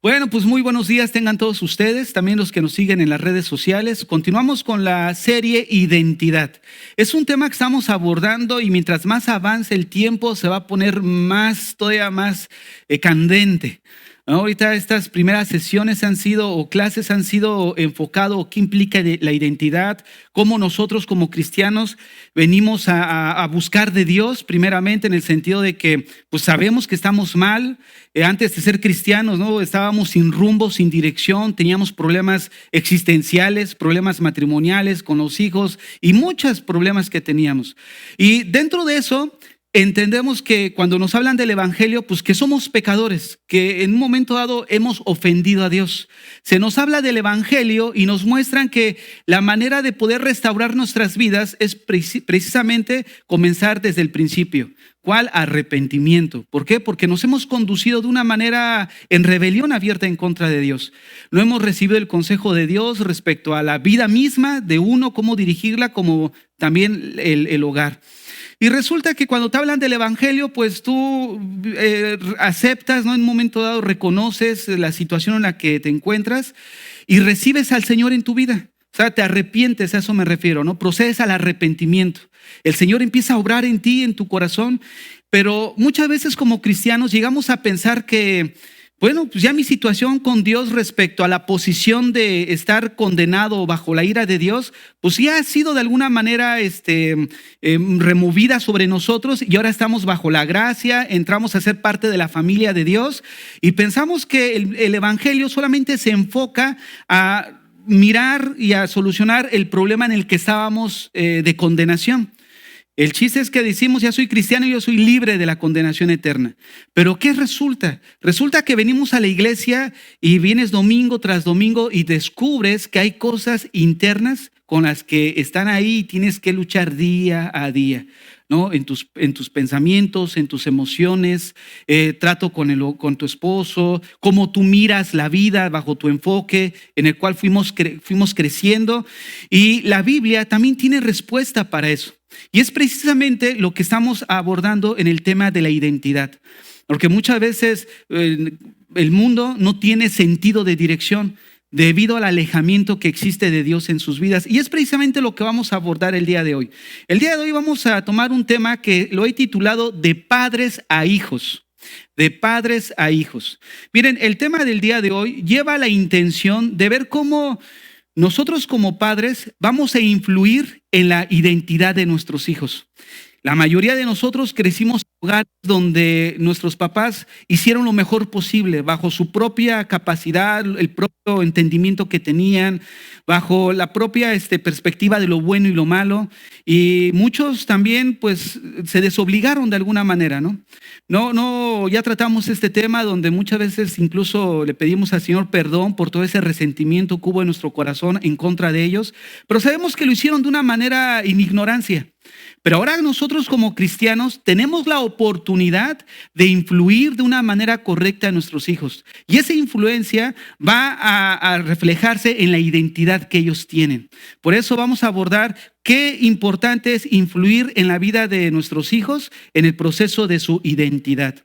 Bueno, pues muy buenos días tengan todos ustedes, también los que nos siguen en las redes sociales. Continuamos con la serie Identidad. Es un tema que estamos abordando y mientras más avance el tiempo se va a poner todavía más candente. Ahorita estas primeras sesiones clases han sido enfocado qué implica la identidad, cómo nosotros como cristianos venimos a buscar de Dios, primeramente en el sentido de que pues sabemos que estamos mal. Antes de ser cristianos, ¿no? Estábamos sin rumbo, sin dirección, teníamos problemas existenciales, problemas matrimoniales con los hijos y muchos problemas que teníamos. Y dentro de eso entendemos que cuando nos hablan del evangelio, pues que somos pecadores, que en un momento dado hemos ofendido a Dios. Se nos habla del evangelio y nos muestran que la manera de poder restaurar nuestras vidas es precisamente comenzar desde el principio. ¿Cuál? Arrepentimiento. ¿Por qué? Porque nos hemos conducido de una manera en rebelión abierta en contra de Dios. No hemos recibido el consejo de Dios respecto a la vida misma de uno, cómo dirigirla, como también el hogar. Y resulta que cuando te hablan del evangelio, pues tú aceptas, ¿no? En un momento dado reconoces la situación en la que te encuentras y recibes al Señor en tu vida. O sea, te arrepientes, a eso me refiero, ¿no? Procedes al arrepentimiento. El Señor empieza a obrar en ti, en tu corazón, pero muchas veces como cristianos llegamos a pensar que, bueno, pues ya mi situación con Dios respecto a la posición de estar condenado bajo la ira de Dios, pues ya ha sido de alguna manera removida sobre nosotros y ahora estamos bajo la gracia, entramos a ser parte de la familia de Dios y pensamos que el evangelio solamente se enfoca a mirar y a solucionar el problema en el que estábamos de condenación. El chiste es que decimos, ya soy cristiano y yo soy libre de la condenación eterna. Pero ¿qué resulta? Resulta que venimos a la iglesia y vienes domingo tras domingo y descubres que hay cosas internas con las que están ahí y tienes que luchar día a día, ¿no? En tus pensamientos, en tus emociones, trato con tu esposo, cómo tú miras la vida bajo tu enfoque en el cual fuimos creciendo. Y la Biblia también tiene respuesta para eso. Y es precisamente lo que estamos abordando en el tema de la identidad. Porque muchas veces el mundo no tiene sentido de dirección debido al alejamiento que existe de Dios en sus vidas. Y es precisamente lo que vamos a abordar el día de hoy. El día de hoy vamos a tomar un tema que lo he titulado De padres a hijos. De padres a hijos. Miren, el tema del día de hoy lleva la intención de ver cómo nosotros como padres vamos a influir en la identidad de nuestros hijos. La mayoría de nosotros crecimos en hogares donde nuestros papás hicieron lo mejor posible bajo su propia capacidad, el propio entendimiento que tenían, bajo la propia perspectiva de lo bueno y lo malo. Y muchos también pues se desobligaron de alguna manera, ¿no? No, ya tratamos este tema donde muchas veces incluso le pedimos al Señor perdón por todo ese resentimiento que hubo en nuestro corazón en contra de ellos, pero sabemos que lo hicieron de una manera en ignorancia. Pero ahora nosotros como cristianos tenemos la oportunidad de influir de una manera correcta a nuestros hijos. Y esa influencia va a reflejarse en la identidad que ellos tienen. Por eso vamos a abordar qué importante es influir en la vida de nuestros hijos en el proceso de su identidad.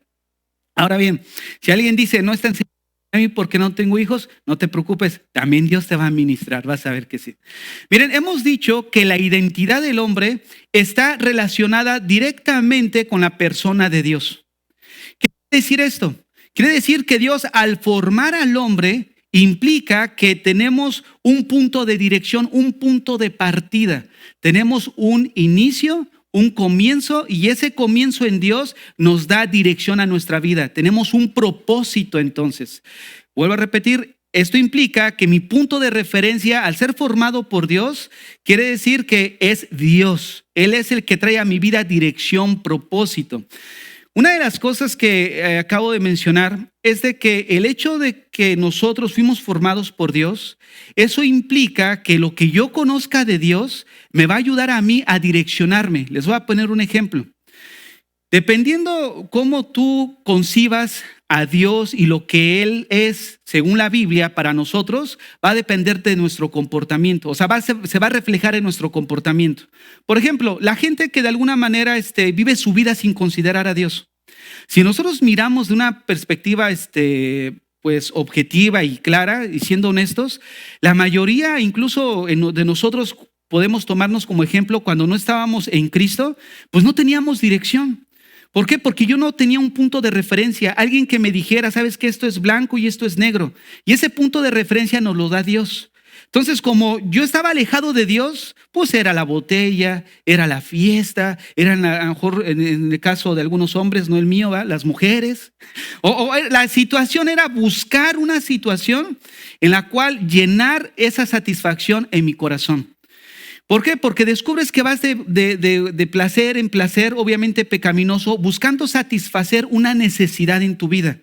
Ahora bien, si alguien dice, no está enseñando a mí porque no tengo hijos, no te preocupes, también Dios te va a ministrar, vas a ver que sí. Miren, hemos dicho que la identidad del hombre está relacionada directamente con la persona de Dios. ¿Qué quiere decir esto? Quiere decir que Dios al formar al hombre implica que tenemos un punto de dirección, un punto de partida. Tenemos un inicio, un comienzo, y ese comienzo en Dios nos da dirección a nuestra vida. Tenemos un propósito entonces. Vuelvo a repetir, esto implica que mi punto de referencia al ser formado por Dios quiere decir que es Dios. Él es el que trae a mi vida dirección, propósito. Una de las cosas que acabo de mencionar es de que el hecho de que nosotros fuimos formados por Dios, eso implica que lo que yo conozca de Dios me va a ayudar a mí a direccionarme. Les voy a poner un ejemplo. Dependiendo cómo tú concibas a Dios y lo que Él es, según la Biblia, para nosotros, va a depender de nuestro comportamiento. O sea, se va a reflejar en nuestro comportamiento. Por ejemplo, la gente que de alguna manera vive su vida sin considerar a Dios. Si nosotros miramos de una perspectiva pues objetiva y clara, y siendo honestos, la mayoría incluso de nosotros podemos tomarnos como ejemplo cuando no estábamos en Cristo, pues no teníamos dirección. ¿Por qué? Porque yo no tenía un punto de referencia, alguien que me dijera, sabes que esto es blanco y esto es negro. Y ese punto de referencia nos lo da Dios. Entonces, como yo estaba alejado de Dios, pues era la botella, era la fiesta, eran a lo mejor en el caso de algunos hombres, no el mío, ¿va? Las mujeres. O la situación era buscar una situación en la cual llenar esa satisfacción en mi corazón. ¿Por qué? Porque descubres que vas de placer en placer, obviamente pecaminoso, buscando satisfacer una necesidad en tu vida.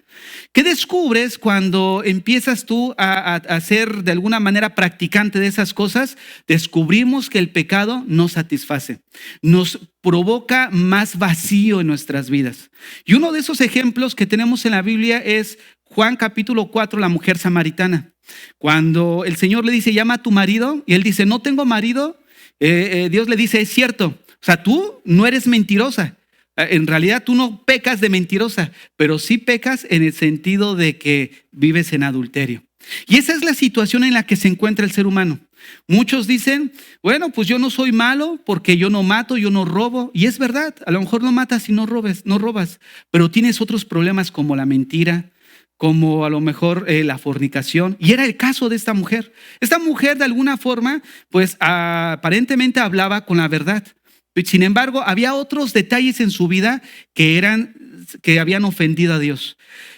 ¿Qué descubres cuando empiezas tú a ser de alguna manera practicante de esas cosas? Descubrimos que el pecado nos satisface, nos provoca más vacío en nuestras vidas. Y uno de esos ejemplos que tenemos en la Biblia es Juan capítulo 4, la mujer samaritana. Cuando el Señor le dice, llama a tu marido, y él dice, no tengo marido. Dios le dice, es cierto, o sea, tú no eres mentirosa, en realidad tú no pecas de mentirosa, pero sí pecas en el sentido de que vives en adulterio. Y esa es la situación en la que se encuentra el ser humano. Muchos dicen, bueno, pues yo no soy malo porque yo no mato, yo no robo, y es verdad, a lo mejor no matas y no robas, pero tienes otros problemas como la mentira, como a lo mejor la fornicación, y era el caso de esta mujer. Esta mujer de alguna forma, pues aparentemente hablaba con la verdad. Sin embargo, había otros detalles en su vida que habían ofendido a Dios.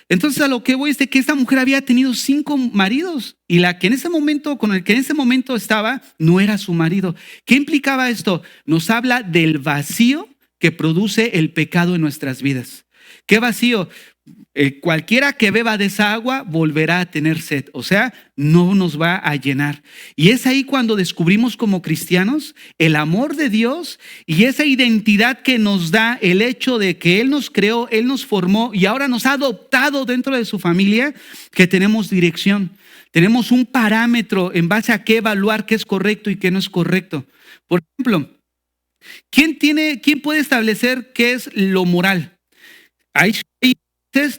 Entonces a lo que voy es de que esta mujer había tenido 5 maridos y la que en ese momento, con el que en ese momento estaba, no era su marido. ¿Qué implicaba esto? Nos habla del vacío que produce el pecado en nuestras vidas. ¿Qué vacío? Cualquiera que beba de esa agua volverá a tener sed, o sea, no nos va a llenar. Y es ahí cuando descubrimos como cristianos el amor de Dios y esa identidad que nos da el hecho de que Él nos creó, Él nos formó y ahora nos ha adoptado dentro de su familia, que tenemos dirección. Tenemos un parámetro en base a qué evaluar qué es correcto y qué no es correcto. Por ejemplo, ¿quién puede establecer qué es lo moral? Hay países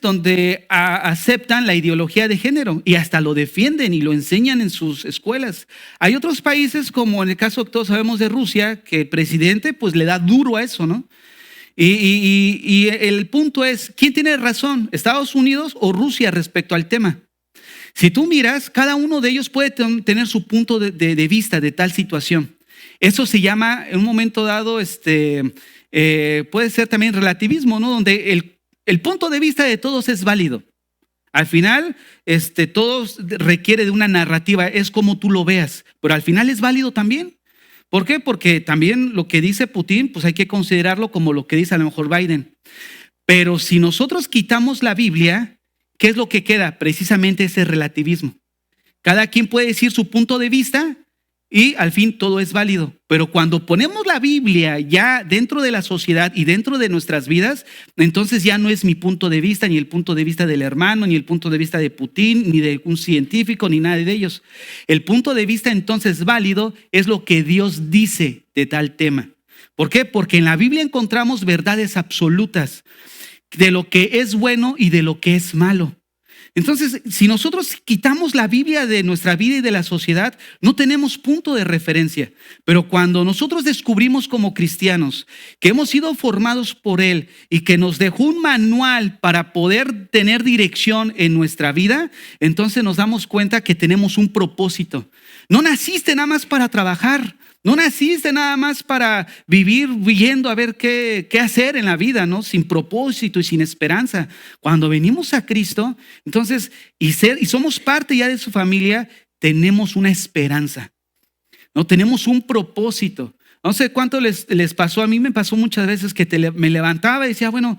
donde aceptan la ideología de género y hasta lo defienden y lo enseñan en sus escuelas. Hay otros países, como en el caso que todos sabemos de Rusia, que el presidente pues le da duro a eso, ¿no? Y el punto es, ¿quién tiene razón? ¿Estados Unidos o Rusia respecto al tema? Si tú miras, cada uno de ellos puede tener su punto de vista de tal situación. Eso se llama, en un momento dado, puede ser también relativismo, ¿no? Donde el punto de vista de todos es válido. Al final, todos requiere de una narrativa, es como tú lo veas, pero al final es válido también. ¿Por qué? Porque también lo que dice Putin, pues hay que considerarlo como lo que dice a lo mejor Biden. Pero si nosotros quitamos la Biblia, ¿qué es lo que queda? Precisamente ese relativismo. Cada quien puede decir su punto de vista y al fin todo es válido. Pero cuando ponemos la Biblia ya dentro de la sociedad y dentro de nuestras vidas, entonces ya no es mi punto de vista, ni el punto de vista del hermano, ni el punto de vista de Putin, ni de un científico, ni nada de ellos. El punto de vista entonces válido es lo que Dios dice de tal tema. ¿Por qué? Porque en la Biblia encontramos verdades absolutas de lo que es bueno y de lo que es malo. Entonces, si nosotros quitamos la Biblia de nuestra vida y de la sociedad, no tenemos punto de referencia. Pero cuando nosotros descubrimos como cristianos que hemos sido formados por Él y que nos dejó un manual para poder tener dirección en nuestra vida, entonces nos damos cuenta que tenemos un propósito. No naciste nada más para trabajar. No naciste nada más para vivir viendo a ver qué hacer en la vida, ¿no? Sin propósito y sin esperanza. Cuando venimos a Cristo, entonces, y somos parte ya de su familia, tenemos una esperanza, ¿no? Tenemos un propósito. No sé cuánto les pasó, a mí me pasó muchas veces que me levantaba y decía, bueno,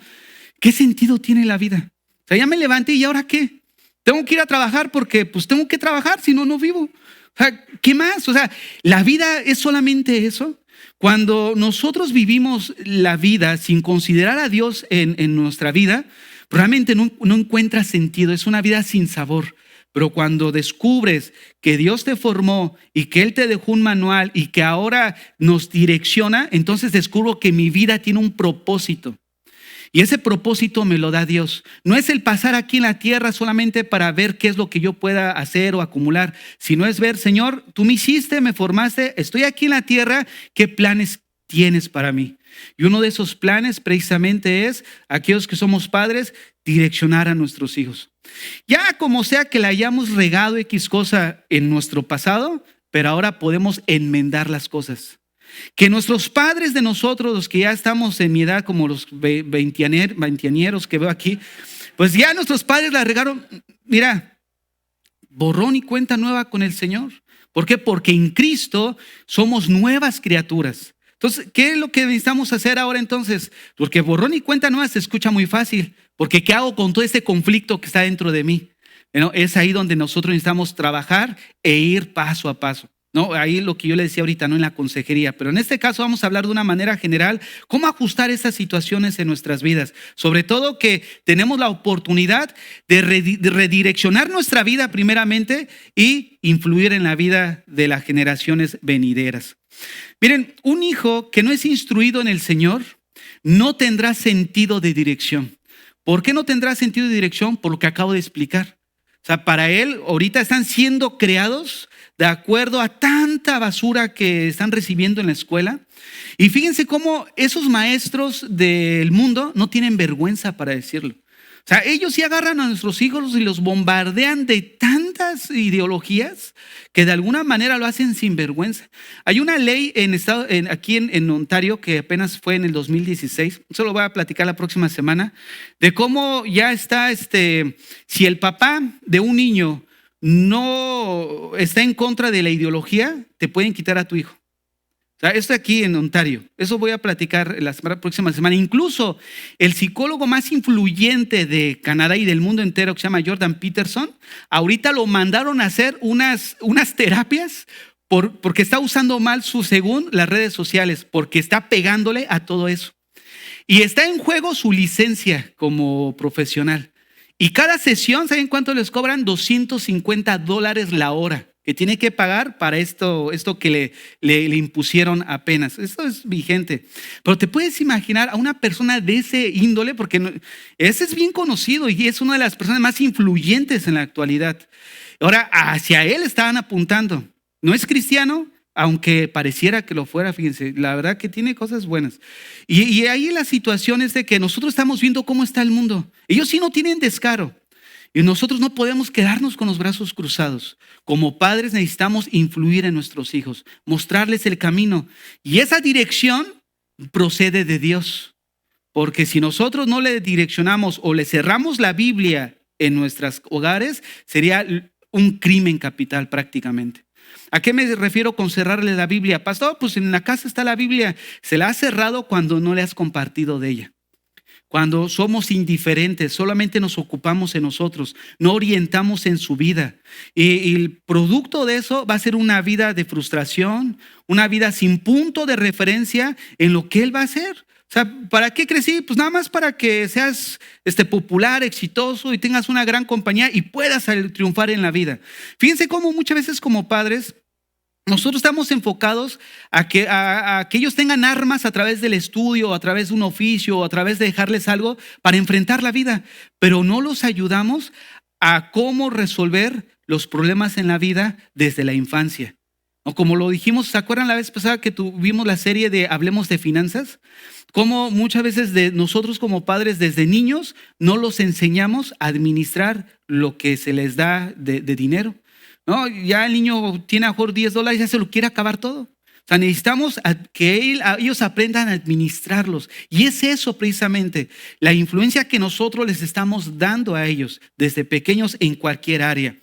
¿qué sentido tiene la vida? O sea, ya me levanté y ¿ahora qué? Tengo que ir a trabajar porque pues tengo que trabajar, si no, no vivo. O sea, ¿qué más? O sea, ¿la vida es solamente eso? Cuando nosotros vivimos la vida sin considerar a Dios en nuestra vida, realmente no encuentra sentido, es una vida sin sabor. Pero cuando descubres que Dios te formó y que Él te dejó un manual y que ahora nos direcciona, entonces descubro que mi vida tiene un propósito. Y ese propósito me lo da Dios. No es el pasar aquí en la tierra solamente para ver qué es lo que yo pueda hacer o acumular, sino es ver, Señor, tú me hiciste, me formaste, estoy aquí en la tierra, ¿qué planes tienes para mí? Y uno de esos planes precisamente es, aquellos que somos padres, direccionar a nuestros hijos. Ya como sea que le hayamos regado X cosa en nuestro pasado, pero ahora podemos enmendar las cosas. Que nuestros padres de nosotros, los que ya estamos en mi edad, como los veinteañeros que veo aquí, pues ya nuestros padres la regaron. Mira, borrón y cuenta nueva con el Señor. ¿Por qué? Porque en Cristo somos nuevas criaturas. Entonces, ¿qué es lo que necesitamos hacer ahora entonces? Porque borrón y cuenta nueva se escucha muy fácil. Porque ¿qué hago con todo este conflicto que está dentro de mí? ¿No? Es ahí donde nosotros necesitamos trabajar e ir paso a paso. No, ahí lo que yo le decía ahorita, no en la consejería, pero en este caso vamos a hablar de una manera general, cómo ajustar esas situaciones en nuestras vidas. Sobre todo que tenemos la oportunidad de redireccionar nuestra vida primeramente y influir en la vida de las generaciones venideras. Miren, un hijo que no es instruido en el Señor no tendrá sentido de dirección. ¿Por qué no tendrá sentido de dirección? Por lo que acabo de explicar. O sea, para él ahorita están siendo creados de acuerdo a tanta basura que están recibiendo en la escuela. Y fíjense cómo esos maestros del mundo no tienen vergüenza para decirlo. O sea, ellos sí agarran a nuestros hijos y los bombardean de tantas ideologías que de alguna manera lo hacen sin vergüenza. Hay una ley aquí en Ontario que apenas fue en el 2016, eso lo voy a platicar la próxima semana, de cómo ya está, si el papá de un niño no está en contra de la ideología, te pueden quitar a tu hijo. O sea, esto aquí en Ontario, eso voy a platicar la próxima semana. Incluso el psicólogo más influyente de Canadá y del mundo entero, que se llama Jordan Peterson, ahorita lo mandaron a hacer unas terapias porque está usando mal según las redes sociales, porque está pegándole a todo eso. Y está en juego su licencia como profesional. Y cada sesión, ¿saben cuánto les cobran? $250 la hora que tiene que pagar para esto que le impusieron apenas. Esto es vigente. Pero te puedes imaginar a una persona de ese índole, porque ese es bien conocido y es una de las personas más influyentes en la actualidad. Ahora, hacia él estaban apuntando. No es cristiano, aunque pareciera que lo fuera, fíjense, la verdad que tiene cosas buenas. Y ahí la situación es de que nosotros estamos viendo cómo está el mundo. Ellos sí no tienen descaro. Y nosotros no podemos quedarnos con los brazos cruzados. Como padres necesitamos influir en nuestros hijos, mostrarles el camino. Y esa dirección procede de Dios. Porque si nosotros no le direccionamos o le cerramos la Biblia en nuestros hogares, sería un crimen capital prácticamente. ¿A qué me refiero con cerrarle la Biblia? Pastor, pues en la casa está la Biblia. Se la ha cerrado cuando no le has compartido de ella. Cuando somos indiferentes, solamente nos ocupamos en nosotros, no orientamos en su vida. Y el producto de eso va a ser una vida de frustración, una vida sin punto de referencia en lo que él va a hacer. O sea, ¿para qué crecí? Pues nada más para que seas popular, exitoso y tengas una gran compañía y puedas triunfar en la vida. Fíjense cómo muchas veces como padres nosotros estamos enfocados a que ellos tengan armas a través del estudio, a través de un oficio, a través de dejarles algo para enfrentar la vida, pero no los ayudamos a cómo resolver los problemas en la vida desde la infancia. O como lo dijimos, ¿se acuerdan la vez pasada que tuvimos la serie de Hablemos de Finanzas? Cómo muchas veces nosotros como padres desde niños no los enseñamos a administrar lo que se les da de dinero. No, ya el niño tiene a lo mejor $10, ya se lo quiere acabar todo. O sea, necesitamos que ellos aprendan a administrarlos. Y es eso precisamente, la influencia que nosotros les estamos dando a ellos desde pequeños en cualquier área.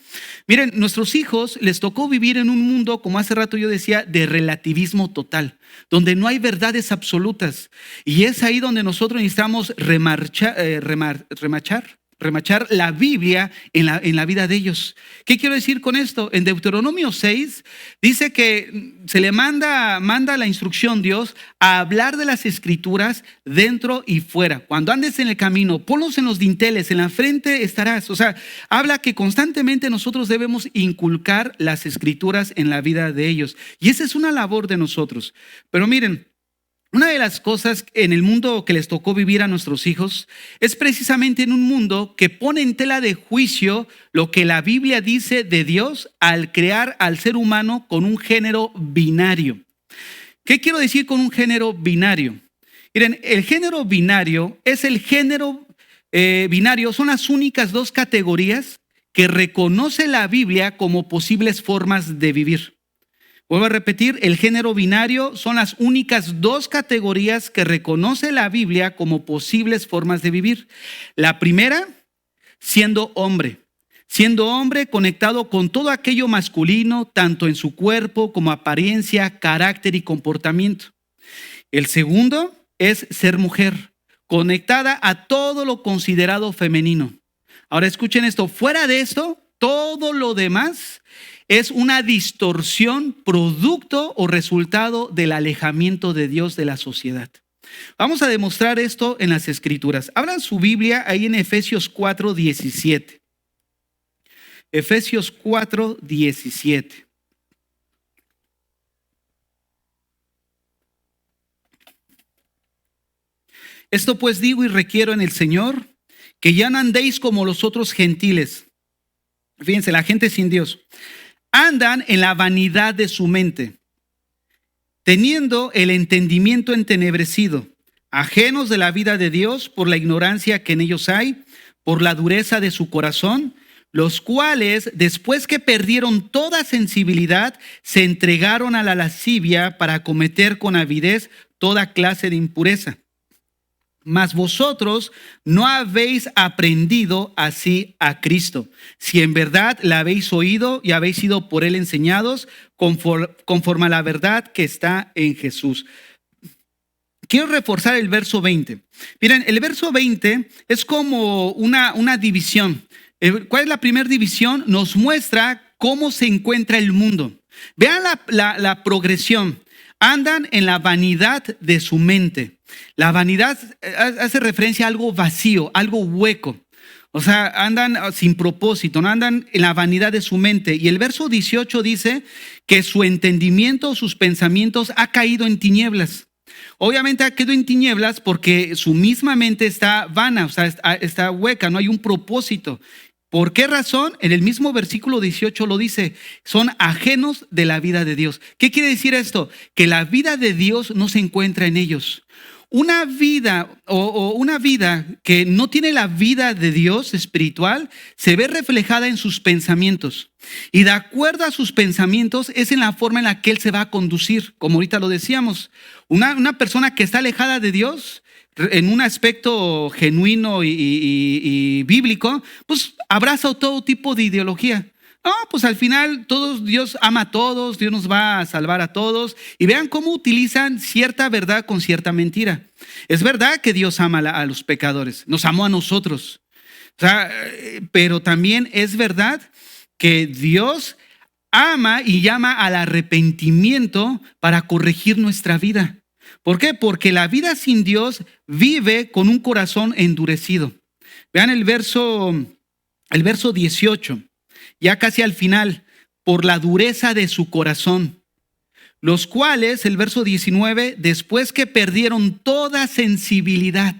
Miren, nuestros hijos les tocó vivir en un mundo, como hace rato yo decía, de relativismo total, donde no hay verdades absolutas. Y es ahí donde nosotros necesitamos remachar la Biblia en la vida de ellos. ¿Qué quiero decir con esto? En Deuteronomio 6 dice que se le manda la instrucción Dios a hablar de las escrituras dentro y fuera. Cuando andes en el camino, ponlos en los dinteles, en la frente estarás. O sea, habla que constantemente nosotros debemos inculcar las escrituras en la vida de ellos. Y esa es una labor de nosotros. Pero miren, Una de las cosas en el mundo que les tocó vivir a nuestros hijos es precisamente en un mundo que pone en tela de juicio lo que la Biblia dice de Dios al crear al ser humano con un género binario. ¿Qué quiero decir con un género binario? Miren, el género binario es el género binario, son las únicas dos categorías que reconoce la Biblia como posibles formas de vivir. Vuelvo a repetir, el género binario son las únicas dos categorías que reconoce la Biblia como posibles formas de vivir. La primera, siendo hombre conectado con todo aquello masculino, tanto en su cuerpo como apariencia, carácter y comportamiento. El segundo es ser mujer, conectada a todo lo considerado femenino. Ahora escuchen esto, fuera de esto, todo lo demás es una distorsión producto o resultado del alejamiento de Dios de la sociedad. Vamos a demostrar esto en las Escrituras. Abran su Biblia ahí en Efesios 4:17. Efesios 4:17. Esto pues digo y requiero en el Señor, que ya no andéis como los otros gentiles. Fíjense, la gente sin Dios. Andan en la vanidad de su mente, teniendo el entendimiento entenebrecido, ajenos de la vida de Dios por la ignorancia que en ellos hay, por la dureza de su corazón, los cuales, después que perdieron toda sensibilidad, se entregaron a la lascivia para cometer con avidez toda clase de impureza. Mas vosotros no habéis aprendido así a Cristo, si en verdad la habéis oído y habéis sido por él enseñados conforme a la verdad que está en Jesús. Quiero reforzar el verso 20. Miren, el verso 20 es como una división. ¿Cuál es la primera división? Nos muestra cómo se encuentra el mundo. Vean la progresión. Andan en la vanidad de su mente. La vanidad hace referencia a algo vacío, algo hueco. O sea, andan sin propósito, no andan en la vanidad de su mente. Y el verso 18 dice que su entendimiento, sus pensamientos ha caído en tinieblas. Obviamente ha caído en tinieblas porque su misma mente está vana, o sea, está hueca, no hay un propósito. ¿Por qué razón? En el mismo versículo 18 lo dice, son ajenos de la vida de Dios. ¿Qué quiere decir esto? Que la vida de Dios no se encuentra en ellos. Una vida una vida que no tiene la vida de Dios espiritual se ve reflejada en sus pensamientos. Y de acuerdo a sus pensamientos es en la forma en la que Él se va a conducir, como ahorita lo decíamos. Una persona que está alejada de Dios en un aspecto genuino y bíblico, pues abraza todo tipo de ideología. No, pues al final Dios ama a todos, Dios nos va a salvar a todos. Y vean cómo utilizan cierta verdad con cierta mentira. Es verdad que Dios ama a los pecadores, nos amó a nosotros. O sea, pero también es verdad que Dios ama y llama al arrepentimiento para corregir nuestra vida. ¿Por qué? Porque la vida sin Dios vive con un corazón endurecido. Vean el verso 18, ya casi al final, por la dureza de su corazón, los cuales, el verso 19, después que perdieron toda sensibilidad.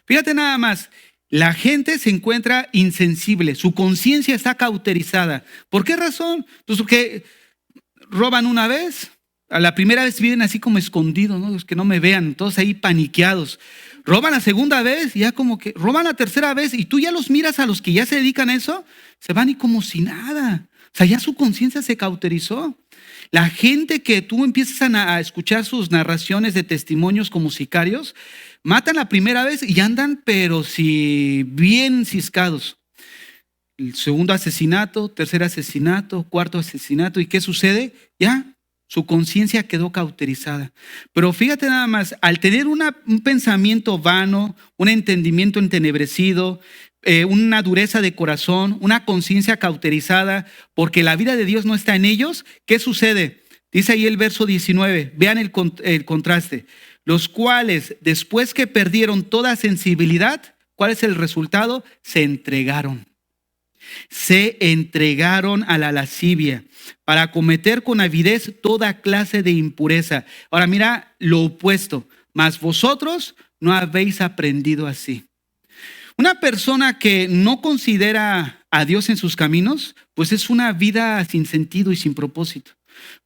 Fíjate nada más, la gente se encuentra insensible, su conciencia está cauterizada. ¿Por qué razón? Pues porque roban una vez. A la primera vez viven así como escondidos, ¿no? Los que no me vean, todos ahí paniqueados. Roban la segunda vez, ya como que roban la tercera vez y tú ya los miras a los que ya se dedican a eso, se van y como si nada. O sea, ya su conciencia se cauterizó. La gente que tú empiezas a escuchar sus narraciones de testimonios como sicarios, matan la primera vez y andan pero si bien ciscados. El segundo asesinato, tercer asesinato, cuarto asesinato. ¿Y qué sucede? Ya su conciencia quedó cauterizada. Pero fíjate nada más, al tener un pensamiento vano, un entendimiento entenebrecido, una dureza de corazón, una conciencia cauterizada, porque la vida de Dios no está en ellos, ¿qué sucede? Dice ahí el verso 19, vean el contraste. Los cuales, después que perdieron toda sensibilidad, ¿cuál es el resultado? Se entregaron. Se entregaron a la lascivia para cometer con avidez toda clase de impureza. Ahora mira lo opuesto, mas vosotros no habéis aprendido así. Una persona que no considera a Dios en sus caminos, pues es una vida sin sentido y sin propósito.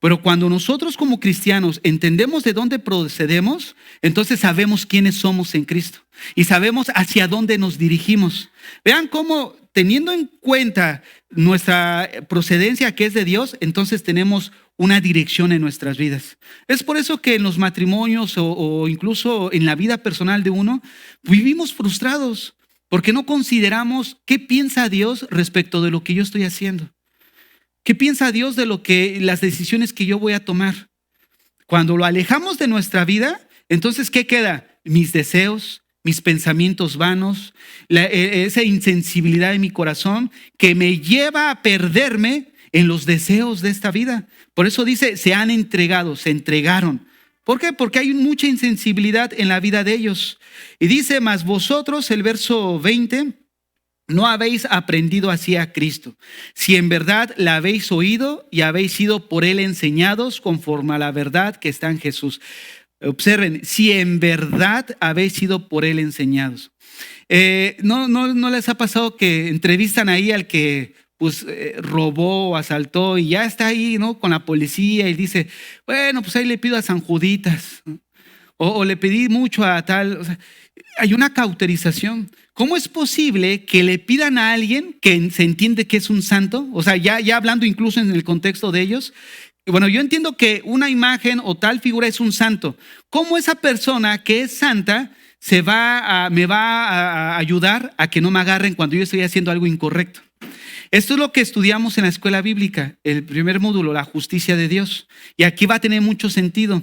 Pero cuando nosotros como cristianos entendemos de dónde procedemos, entonces sabemos quiénes somos en Cristo y sabemos hacia dónde nos dirigimos. Vean cómo, teniendo en cuenta nuestra procedencia que es de Dios, entonces tenemos una dirección en nuestras vidas. Es por eso que en los matrimonios o incluso en la vida personal de uno, vivimos frustrados porque no consideramos qué piensa Dios respecto de lo que yo estoy haciendo. ¿Qué piensa Dios de las decisiones que yo voy a tomar? Cuando lo alejamos de nuestra vida, entonces ¿qué queda? Mis deseos, mis pensamientos vanos, esa insensibilidad de mi corazón que me lleva a perderme en los deseos de esta vida. Por eso dice, se han entregado, se entregaron. ¿Por qué? Porque hay mucha insensibilidad en la vida de ellos. Y dice, mas vosotros, el verso 20, no habéis aprendido así a Cristo, si en verdad la habéis oído y habéis sido por él enseñados conforme a la verdad que está en Jesús. Observen, si en verdad habéis sido por él enseñados. ¿No les ha pasado que entrevistan ahí al que robó o asaltó y ya está ahí, ¿no? Con la policía y dice, bueno, pues ahí le pido a San Juditas, ¿no? O le pedí mucho a tal. O sea, hay una cauterización. ¿Cómo es posible que le pidan a alguien que se entiende que es un santo? O sea, ya hablando incluso en el contexto de ellos. Bueno, yo entiendo que una imagen o tal figura es un santo. ¿Cómo esa persona que es santa me va a ayudar a que no me agarren cuando yo estoy haciendo algo incorrecto? Esto es lo que estudiamos en la escuela bíblica, el primer módulo, la justicia de Dios. Y aquí va a tener mucho sentido,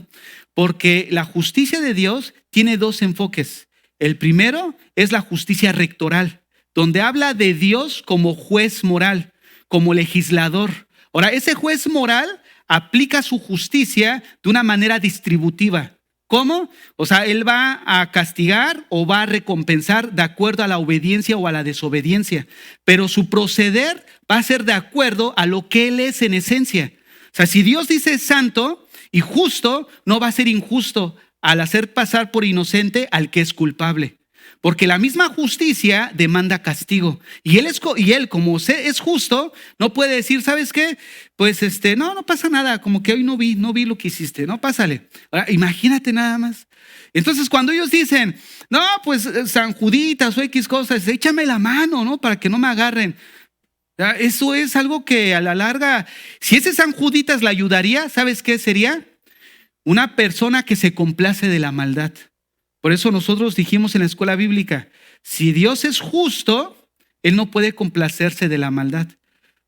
porque la justicia de Dios tiene dos enfoques. El primero es la justicia rectoral, donde habla de Dios como juez moral, como legislador. Ahora, ese juez moral aplica su justicia de una manera distributiva. ¿Cómo? O sea, él va a castigar o va a recompensar de acuerdo a la obediencia o a la desobediencia, pero su proceder va a ser de acuerdo a lo que él es en esencia. O sea, si Dios dice santo y justo, no va a ser injusto al hacer pasar por inocente al que es culpable. Porque la misma justicia demanda castigo. Y él como es justo, no puede decir, ¿sabes qué? Pues no pasa nada, como que hoy no vi lo que hiciste, no, pásale. Ahora, imagínate nada más. Entonces, cuando ellos dicen, no, pues San Juditas o X cosas, échame la mano, ¿no? Para que no me agarren. Eso es algo que a la larga, si ese San Juditas le ayudaría, ¿sabes qué sería? Una persona que se complace de la maldad. Por eso nosotros dijimos en la escuela bíblica, si Dios es justo, Él no puede complacerse de la maldad.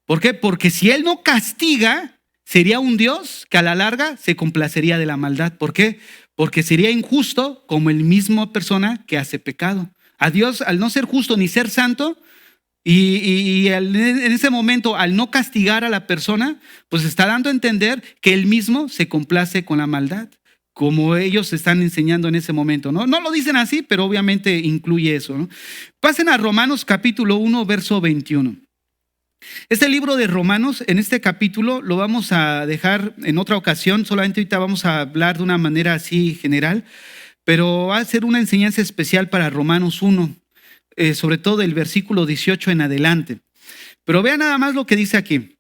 ¿Por qué? Porque si Él no castiga, sería un Dios que a la larga se complacería de la maldad. ¿Por qué? Porque sería injusto como el mismo persona que hace pecado. A Dios, al no ser justo ni ser santo, en ese momento, al no castigar a la persona, pues está dando a entender que Él mismo se complace con la maldad, como ellos están enseñando en ese momento, ¿no? No lo dicen así, pero obviamente incluye eso, ¿no? Pasen a Romanos capítulo 1, verso 21. Este libro de Romanos, en este capítulo, lo vamos a dejar en otra ocasión. Solamente ahorita vamos a hablar de una manera así general, pero va a ser una enseñanza especial para Romanos 1, sobre todo del versículo 18 en adelante. Pero vean nada más lo que dice aquí.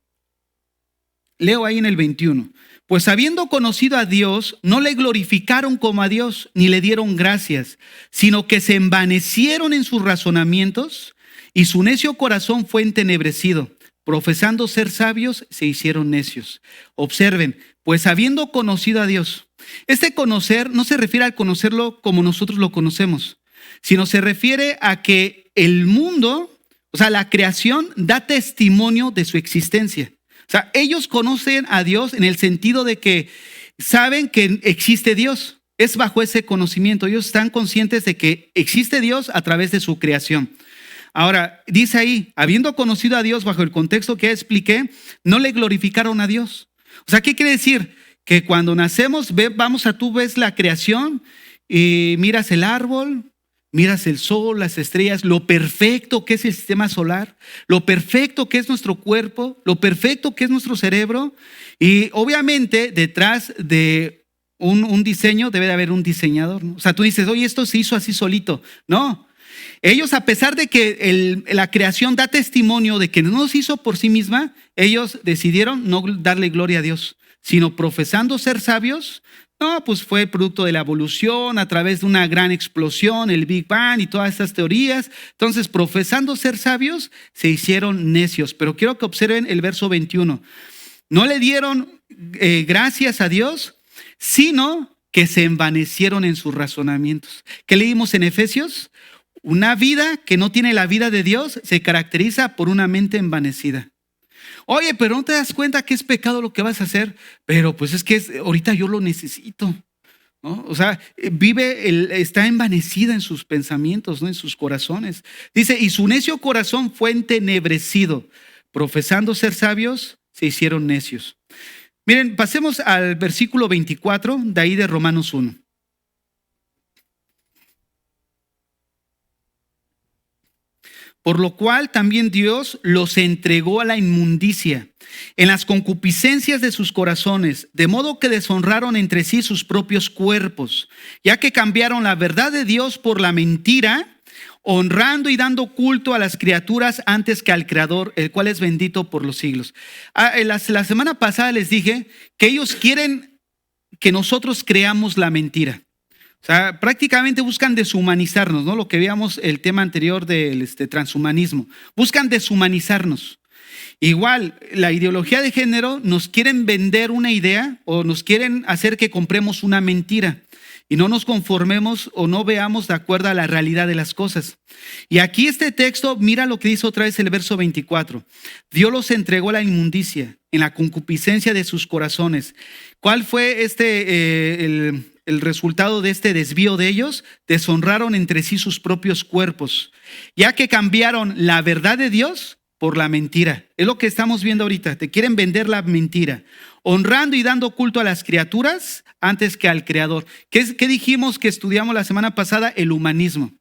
Leo ahí en el 21. Pues habiendo conocido a Dios, no le glorificaron como a Dios, ni le dieron gracias, sino que se envanecieron en sus razonamientos y su necio corazón fue entenebrecido. Profesando ser sabios, se hicieron necios. Observen, pues habiendo conocido a Dios. Este conocer no se refiere al conocerlo como nosotros lo conocemos, sino se refiere a que el mundo, o sea, la creación, da testimonio de su existencia. O sea, ellos conocen a Dios en el sentido de que saben que existe Dios. Es bajo ese conocimiento. Ellos están conscientes de que existe Dios a través de su creación. Ahora, dice ahí, habiendo conocido a Dios bajo el contexto que ya expliqué, no le glorificaron a Dios. O sea, ¿qué quiere decir? Que cuando nacemos, tú ves la creación y miras el árbol, Miras el sol, las estrellas, lo perfecto que es el sistema solar, lo perfecto que es nuestro cuerpo, lo perfecto que es nuestro cerebro. Y obviamente detrás de un diseño debe de haber un diseñador, ¿no? O sea, tú dices, oye, esto se hizo así solito. No, ellos, a pesar de que la creación da testimonio de que no se hizo por sí misma, ellos decidieron no darle gloria a Dios, sino profesando ser sabios. No, pues fue producto de la evolución a través de una gran explosión, el Big Bang y todas estas teorías. Entonces, profesando ser sabios, se hicieron necios. Pero quiero que observen el verso 21. No le dieron gracias a Dios, sino que se envanecieron en sus razonamientos. ¿Qué leímos en Efesios? Una vida que no tiene la vida de Dios se caracteriza por una mente envanecida. Oye, pero no te das cuenta que es pecado lo que vas a hacer, pero pues es que ahorita yo lo necesito, ¿no? O sea, está envanecida en sus pensamientos, ¿no? En sus corazones. Dice, y su necio corazón fue entenebrecido, profesando ser sabios, se hicieron necios. Miren, pasemos al versículo 24, de ahí de Romanos 1. Por lo cual también Dios los entregó a la inmundicia en las concupiscencias de sus corazones, de modo que deshonraron entre sí sus propios cuerpos, ya que cambiaron la verdad de Dios por la mentira, honrando y dando culto a las criaturas antes que al Creador, el cual es bendito por los siglos. La semana pasada les dije que ellos quieren que nosotros creamos la mentira. O sea, prácticamente buscan deshumanizarnos, ¿no? Lo que veíamos el tema anterior del transhumanismo. Buscan deshumanizarnos. Igual, la ideología de género nos quieren vender una idea o nos quieren hacer que compremos una mentira y no nos conformemos o no veamos de acuerdo a la realidad de las cosas. Y aquí este texto, mira lo que dice otra vez el verso 24. Dios los entregó a la inmundicia en la concupiscencia de sus corazones. ¿Cuál fue el resultado de este desvío de ellos? Deshonraron entre sí sus propios cuerpos, ya que cambiaron la verdad de Dios por la mentira. Es lo que estamos viendo ahorita. Te quieren vender la mentira, honrando y dando culto a las criaturas antes que al Creador. ¿Qué dijimos que estudiamos la semana pasada? El humanismo.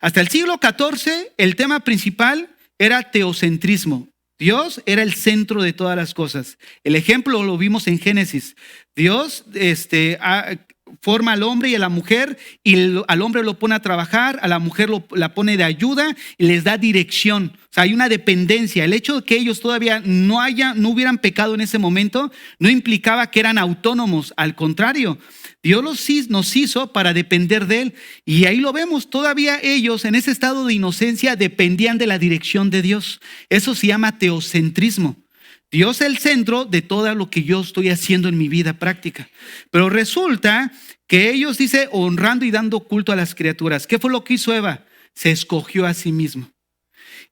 Hasta el siglo XIV, el tema principal era teocentrismo. Dios era el centro de todas las cosas. El ejemplo lo vimos en Génesis. Dios forma al hombre y a la mujer y al hombre lo pone a trabajar, a la mujer la pone de ayuda y les da dirección. O sea, hay una dependencia. El hecho de que ellos todavía no hubieran pecado en ese momento no implicaba que eran autónomos. Al contrario, Dios nos hizo para depender de Él. Y ahí lo vemos, todavía ellos en ese estado de inocencia dependían de la dirección de Dios. Eso se llama teocentrismo. Dios es el centro de todo lo que yo estoy haciendo en mi vida práctica. Pero resulta que ellos, dice, honrando y dando culto a las criaturas. ¿Qué fue lo que hizo Eva? Se escogió a sí mismo.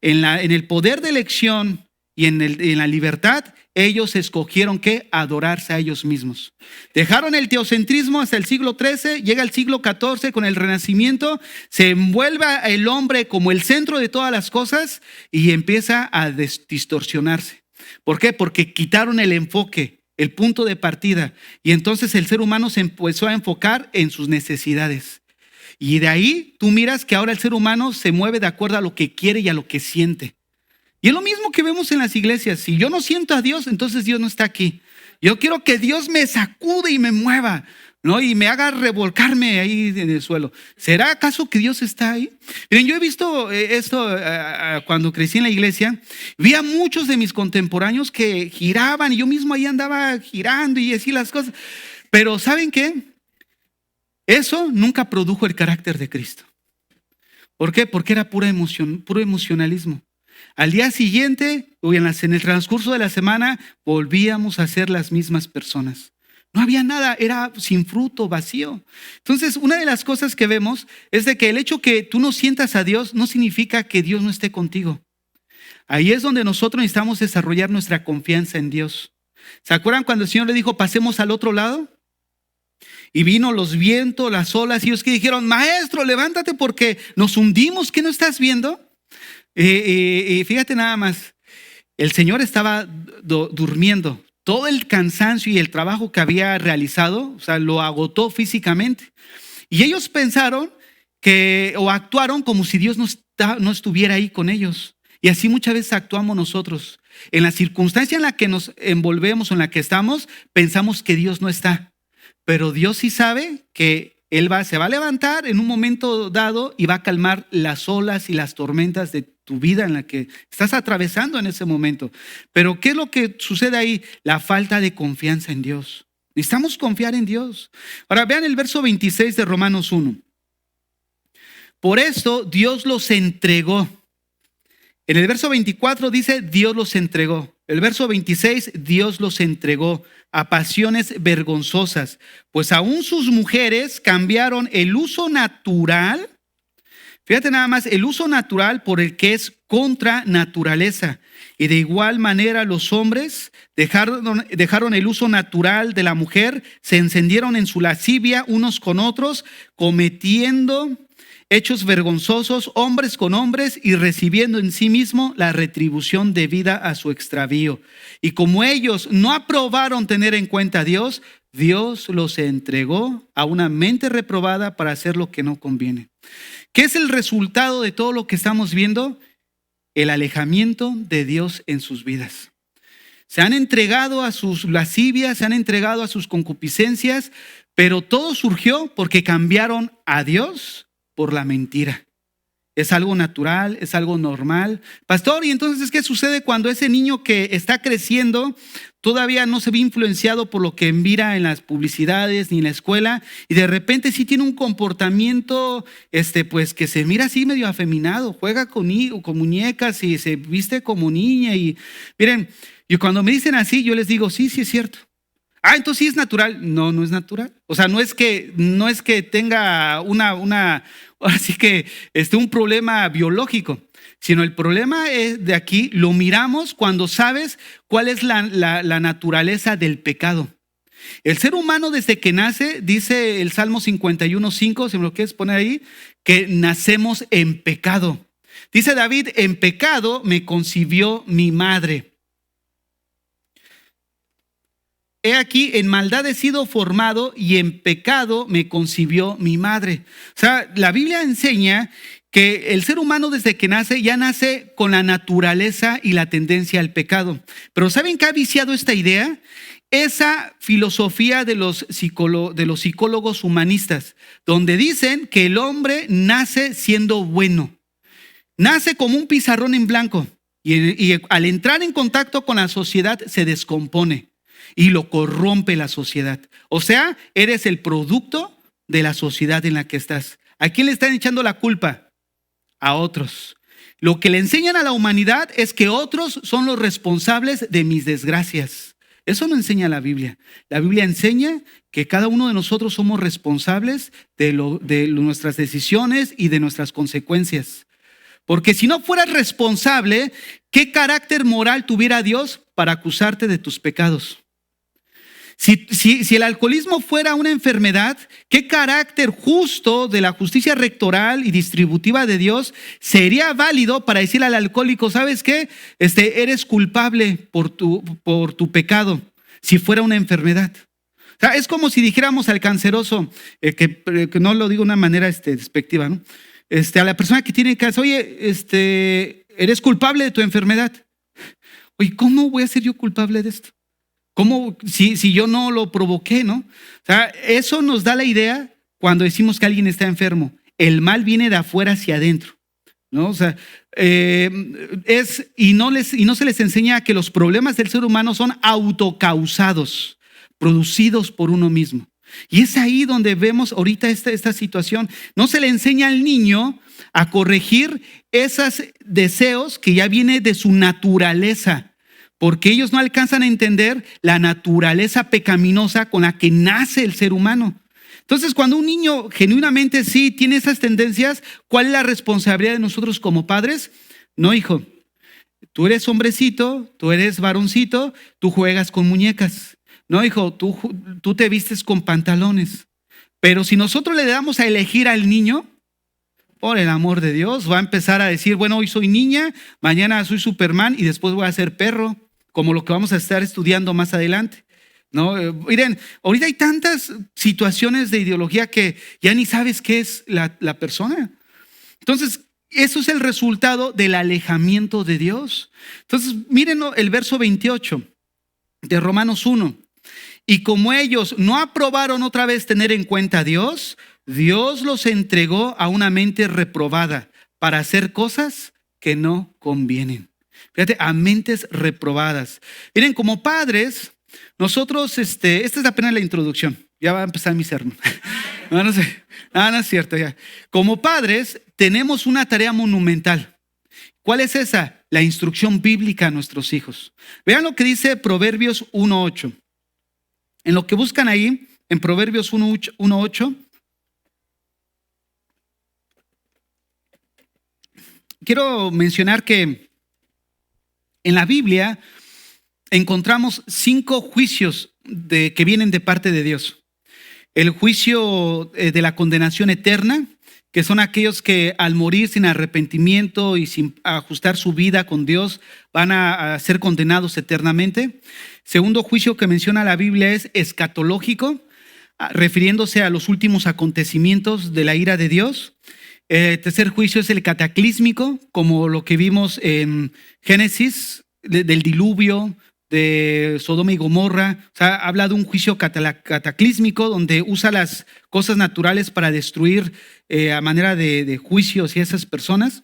En el poder de elección y en la libertad, ellos escogieron ¿qué? Adorarse a ellos mismos. Dejaron el teocentrismo hasta el siglo XIII, llega el siglo XIV con el Renacimiento, se envuelve el hombre como el centro de todas las cosas y empieza a distorsionarse. ¿Por qué? Porque quitaron el enfoque, el punto de partida, y entonces el ser humano se empezó a enfocar en sus necesidades. Y de ahí tú miras que ahora el ser humano se mueve de acuerdo a lo que quiere y a lo que siente. Y es lo mismo que vemos en las iglesias. Si yo no siento a Dios, entonces Dios no está aquí. Yo quiero que Dios me sacude y me mueva, ¿no? Y me haga revolcarme ahí en el suelo. ¿Será acaso que Dios está ahí? Miren, yo he visto esto cuando crecí en la iglesia. Vi a muchos de mis contemporáneos que giraban y yo mismo ahí andaba girando y así las cosas. Pero ¿saben qué? Eso nunca produjo el carácter de Cristo. ¿Por qué? Porque era pura emoción, puro emocionalismo. Al día siguiente, o en el transcurso de la semana, volvíamos a ser las mismas personas. No había nada, era sin fruto, vacío. Entonces, una de las cosas que vemos es de que el hecho que tú no sientas a Dios no significa que Dios no esté contigo. Ahí es donde nosotros necesitamos desarrollar nuestra confianza en Dios. ¿Se acuerdan cuando el Señor le dijo, pasemos al otro lado? Y vino los vientos, las olas, y ellos que dijeron, maestro, levántate porque nos hundimos, ¿qué no estás viendo? Y fíjate nada más, el Señor estaba durmiendo. Todo el cansancio y el trabajo que había realizado, o sea, lo agotó físicamente. Y ellos pensaron o actuaron como si Dios no estuviera ahí con ellos. Y así muchas veces actuamos nosotros. En la circunstancia en la que nos envolvemos o en la que estamos, pensamos que Dios no está. Pero Dios sí sabe que Él se va a levantar en un momento dado y va a calmar las olas y las tormentas de tu vida en la que estás atravesando en ese momento. Pero ¿qué es lo que sucede ahí? La falta de confianza en Dios. Necesitamos confiar en Dios. Ahora vean el verso 26 de Romanos 1. Por esto Dios los entregó. En el verso 24 dice Dios los entregó. El verso 26, Dios los entregó a pasiones vergonzosas, pues aún sus mujeres cambiaron el uso natural. Fíjate nada más, el uso natural por el que es contra naturaleza. Y de igual manera los hombres dejaron el uso natural de la mujer, se encendieron en su lascivia unos con otros, cometiendo hechos vergonzosos, hombres con hombres, y recibiendo en sí mismo la retribución debida a su extravío. Y como ellos no aprobaron tener en cuenta a Dios, Dios los entregó a una mente reprobada para hacer lo que no conviene. ¿Qué es el resultado de todo lo que estamos viendo? El alejamiento de Dios en sus vidas. Se han entregado a sus lascivias, se han entregado a sus concupiscencias, pero todo surgió porque cambiaron a Dios por la mentira. Es algo natural, es algo normal. Pastor, ¿y entonces qué sucede cuando ese niño que está creciendo todavía no se ve influenciado por lo que mira en las publicidades ni en la escuela y de repente sí tiene un comportamiento pues que se mira así medio afeminado, juega con muñecas y se viste como niña? Y miren, y cuando me dicen así, yo les digo, sí es cierto. Entonces sí es natural. No, no es natural. O sea, no es que tenga así que un problema biológico, sino el problema es de aquí, lo miramos cuando sabes cuál es la naturaleza del pecado. El ser humano desde que nace, dice el Salmo 51:5, si me lo quieres poner ahí, que nacemos en pecado. Dice David, en pecado me concibió mi madre. He aquí, en maldad he sido formado y en pecado me concibió mi madre. O sea, la Biblia enseña que el ser humano desde que nace ya nace con la naturaleza y la tendencia al pecado. Pero ¿saben qué ha viciado esta idea? Esa filosofía de los psicólogos humanistas, donde dicen que el hombre nace siendo bueno. Nace como un pizarrón en blanco y al entrar en contacto con la sociedad se descompone. Y lo corrompe la sociedad. O sea, eres el producto de la sociedad en la que estás. ¿A quién le están echando la culpa? A otros. Lo que le enseñan a la humanidad es que otros son los responsables de mis desgracias. Eso no enseña la Biblia. La Biblia enseña que cada uno de nosotros somos responsables de nuestras decisiones y de nuestras consecuencias. Porque si no fueras responsable, ¿qué carácter moral tuviera Dios para acusarte de tus pecados? Si el alcoholismo fuera una enfermedad, ¿qué carácter justo de la justicia rectoral y distributiva de Dios sería válido para decirle al alcohólico, ¿sabes qué? Eres culpable por tu pecado, si fuera una enfermedad? O sea, es como si dijéramos al canceroso, que no lo digo de una manera despectiva, ¿no? A la persona que tiene cáncer, oye, eres culpable de tu enfermedad. Oye, ¿cómo voy a ser yo culpable de esto? ¿Cómo? Si yo no lo provoqué, ¿no? O sea, eso nos da la idea cuando decimos que alguien está enfermo. El mal viene de afuera hacia adentro, ¿no? O sea, y no se les enseña que los problemas del ser humano son autocausados, producidos por uno mismo. Y es ahí donde vemos ahorita esta situación. No se le enseña al niño a corregir esos deseos que ya vienen de su naturaleza, porque ellos no alcanzan a entender la naturaleza pecaminosa con la que nace el ser humano. Entonces, cuando un niño genuinamente sí tiene esas tendencias, ¿cuál es la responsabilidad de nosotros como padres? No, hijo, tú eres hombrecito, tú eres varoncito, tú juegas con muñecas. No, hijo, tú te vistes con pantalones. Pero si nosotros le damos a elegir al niño, por el amor de Dios, va a empezar a decir, bueno, hoy soy niña, mañana soy Superman y después voy a ser perro, como lo que vamos a estar estudiando más adelante. ¿no? Miren, ahorita hay tantas situaciones de ideología que ya ni sabes qué es la persona. Entonces, eso es el resultado del alejamiento de Dios. Entonces, miren el verso 28 de Romanos 1. Y como ellos no aprobaron otra vez tener en cuenta a Dios, Dios los entregó a una mente reprobada para hacer cosas que no convienen. Fíjate, a mentes reprobadas. Miren, como padres, nosotros, esta es apenas la introducción. Ya va a empezar mi sermón. No sé. No es cierto. Ya. Como padres, tenemos una tarea monumental. ¿Cuál es esa? La instrucción bíblica a nuestros hijos. Vean lo que dice Proverbios 1:8. En lo que buscan ahí, en Proverbios 1:8, quiero mencionar que en la Biblia encontramos 5 juicios que vienen de parte de Dios. El juicio de la condenación eterna, que son aquellos que al morir sin arrepentimiento y sin ajustar su vida con Dios van a ser condenados eternamente. Segundo juicio que menciona la Biblia es escatológico, refiriéndose a los últimos acontecimientos de la ira de Dios. El tercer juicio es el cataclísmico, como lo que vimos en Génesis, del diluvio, de Sodoma y Gomorra. O sea, habla de un juicio cataclísmico donde usa las cosas naturales para destruir a manera de juicios y esas personas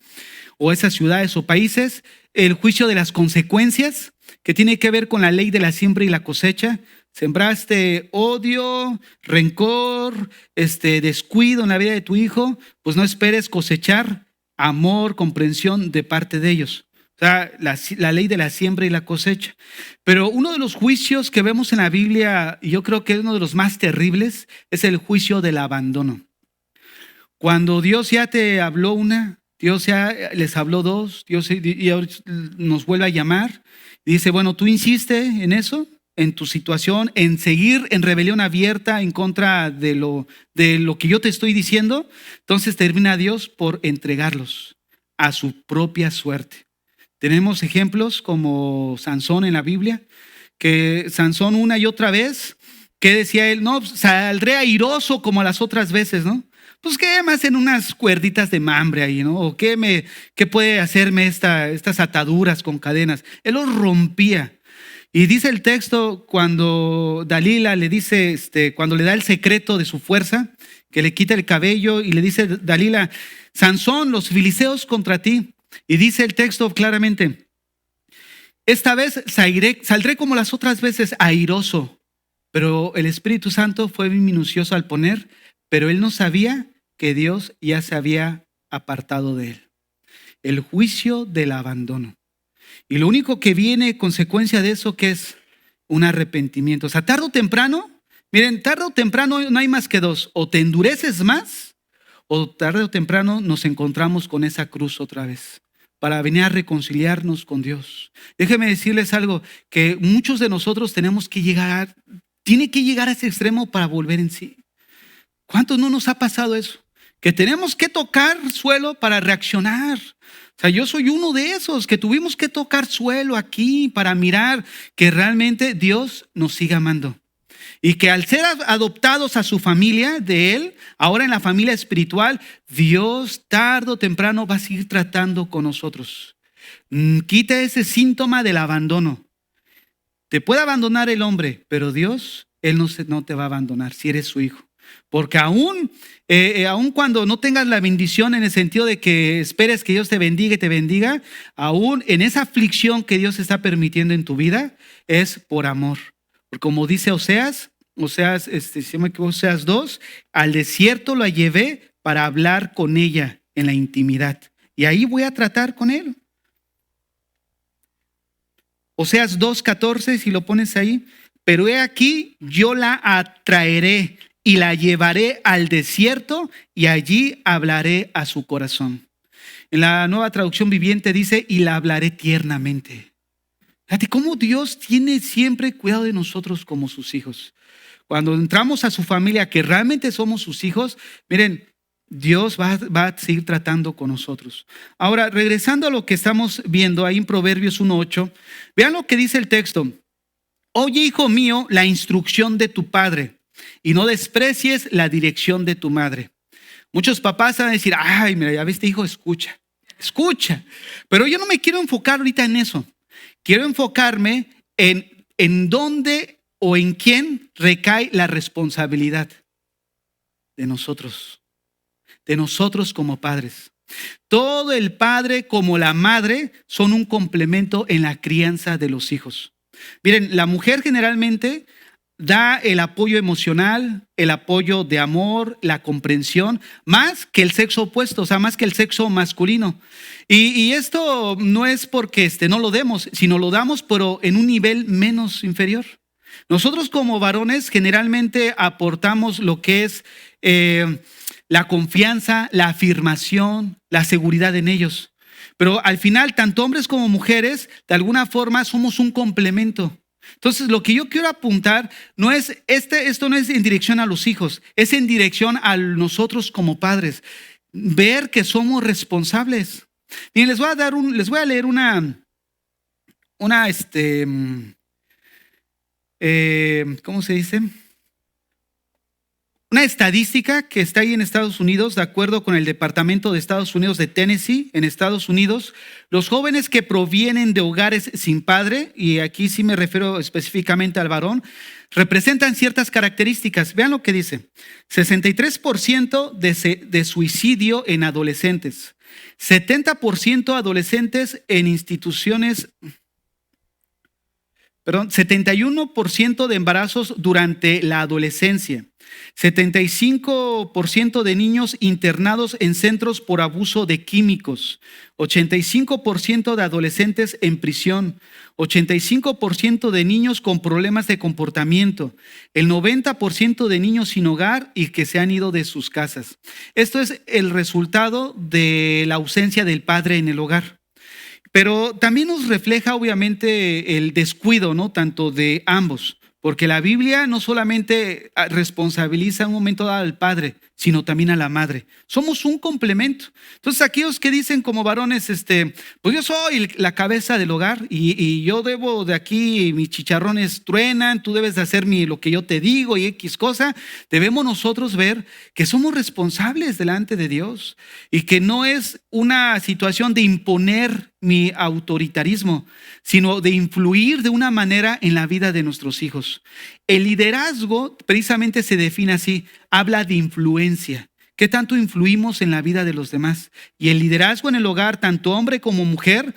o esas ciudades o países. El juicio de las consecuencias, que tiene que ver con la ley de la siembra y la cosecha. Sembraste odio, rencor, descuido en la vida de tu hijo, pues no esperes cosechar amor, comprensión de parte de ellos. O sea, la ley de la siembra y la cosecha. Pero uno de los juicios que vemos en la Biblia, y yo creo que es uno de los más terribles, es el juicio del abandono. Cuando Dios ya te habló Dios ya les habló dos, Dios nos vuelve a llamar, y dice, bueno, tú insiste en eso, en tu situación, en seguir en rebelión abierta en contra de lo que yo te estoy diciendo, entonces termina Dios por entregarlos a su propia suerte. Tenemos ejemplos como Sansón en la Biblia, que Sansón una y otra vez, que decía él, no, saldré airoso como las otras veces, ¿no? Pues qué me hacen unas cuerditas de mambre ahí, ¿no? O qué puede hacerme estas ataduras con cadenas. Él los rompía. Y dice el texto cuando Dalila le dice, cuando le da el secreto de su fuerza, que le quita el cabello y le dice Dalila, Sansón, los filisteos contra ti. Y dice el texto claramente, esta vez saldré como las otras veces airoso, pero el Espíritu Santo fue muy minucioso al poner, pero él no sabía que Dios ya se había apartado de él. El juicio del abandono. Y lo único que viene consecuencia de eso que es un arrepentimiento. O sea, tarde o temprano, miren, tarde o temprano no hay más que dos. O te endureces más, o tarde o temprano nos encontramos con esa cruz otra vez para venir a reconciliarnos con Dios. Déjenme decirles algo, que muchos de nosotros tiene que llegar a ese extremo para volver en sí. ¿Cuántos no nos ha pasado eso? Que tenemos que tocar suelo para reaccionar. O sea, yo soy uno de esos que tuvimos que tocar suelo aquí para mirar que realmente Dios nos siga amando. Y que al ser adoptados a su familia de Él, ahora en la familia espiritual, Dios tarde o temprano va a seguir tratando con nosotros. Quita ese síntoma del abandono. Te puede abandonar el hombre, pero Dios, Él no te va a abandonar si eres su hijo. Porque aún cuando no tengas la bendición en el sentido de que esperes que Dios te bendiga y te bendiga, aún en esa aflicción que Dios está permitiendo en tu vida, es por amor. Porque como dice Oseas 2, al desierto la llevé para hablar con ella en la intimidad. Y ahí voy a tratar con él. Oseas 2:14, si lo pones ahí. Pero he aquí, yo la atraeré y la llevaré al desierto y allí hablaré a su corazón. En la Nueva Traducción Viviente dice, y la hablaré tiernamente. Fíjate cómo Dios tiene siempre cuidado de nosotros como sus hijos. Cuando entramos a su familia, que realmente somos sus hijos, miren, Dios va a seguir tratando con nosotros. Ahora, regresando a lo que estamos viendo ahí en Proverbios 1:8, vean lo que dice el texto. Oye, hijo mío, la instrucción de tu padre y no desprecies la dirección de tu madre. Muchos papás van a decir, ay, mira, ya viste, hijo, escucha, escucha. Pero yo no me quiero enfocar ahorita en eso. Quiero enfocarme en dónde o en quién recae la responsabilidad de nosotros como padres. Todo el padre como la madre son un complemento en la crianza de los hijos. Miren, la mujer generalmente da el apoyo emocional, el apoyo de amor, la comprensión, más que el sexo opuesto, o sea, más que el sexo masculino. Y esto no es porque no lo demos, sino lo damos, pero en un nivel menos inferior. Nosotros como varones generalmente aportamos lo que es la confianza, la afirmación, la seguridad en ellos. Pero al final, tanto hombres como mujeres, de alguna forma somos un complemento. Entonces, lo que yo quiero apuntar no es esto no es en dirección a los hijos, es en dirección a nosotros como padres. Ver que somos responsables. Miren, les voy a leer ¿cómo se dice? Una estadística que está ahí en Estados Unidos, de acuerdo con el Departamento de Estados Unidos de Tennessee, en Estados Unidos, los jóvenes que provienen de hogares sin padre, y aquí sí me refiero específicamente al varón, representan ciertas características. Vean lo que dice: 63% de suicidio en adolescentes, 70% adolescentes en instituciones, 71% de embarazos durante la adolescencia, 75% de niños internados en centros por abuso de químicos, 85% de adolescentes en prisión, 85% de niños con problemas de comportamiento, el 90% de niños sin hogar y que se han ido de sus casas. Esto es el resultado de la ausencia del padre en el hogar. Pero también nos refleja obviamente el descuido, ¿no? Tanto de ambos, porque la Biblia no solamente responsabiliza en un momento dado al padre, sino también a la madre. Somos un complemento. Entonces, aquellos que dicen como varones, pues yo soy la cabeza del hogar y yo debo de aquí, mis chicharrones truenan, tú debes de hacer lo que yo te digo y X cosa, debemos nosotros ver que somos responsables delante de Dios y que no es una situación de imponer mi autoritarismo, sino de influir de una manera en la vida de nuestros hijos. El liderazgo precisamente se define así, habla de influencia. ¿Qué tanto influimos en la vida de los demás? Y el liderazgo en el hogar, tanto hombre como mujer,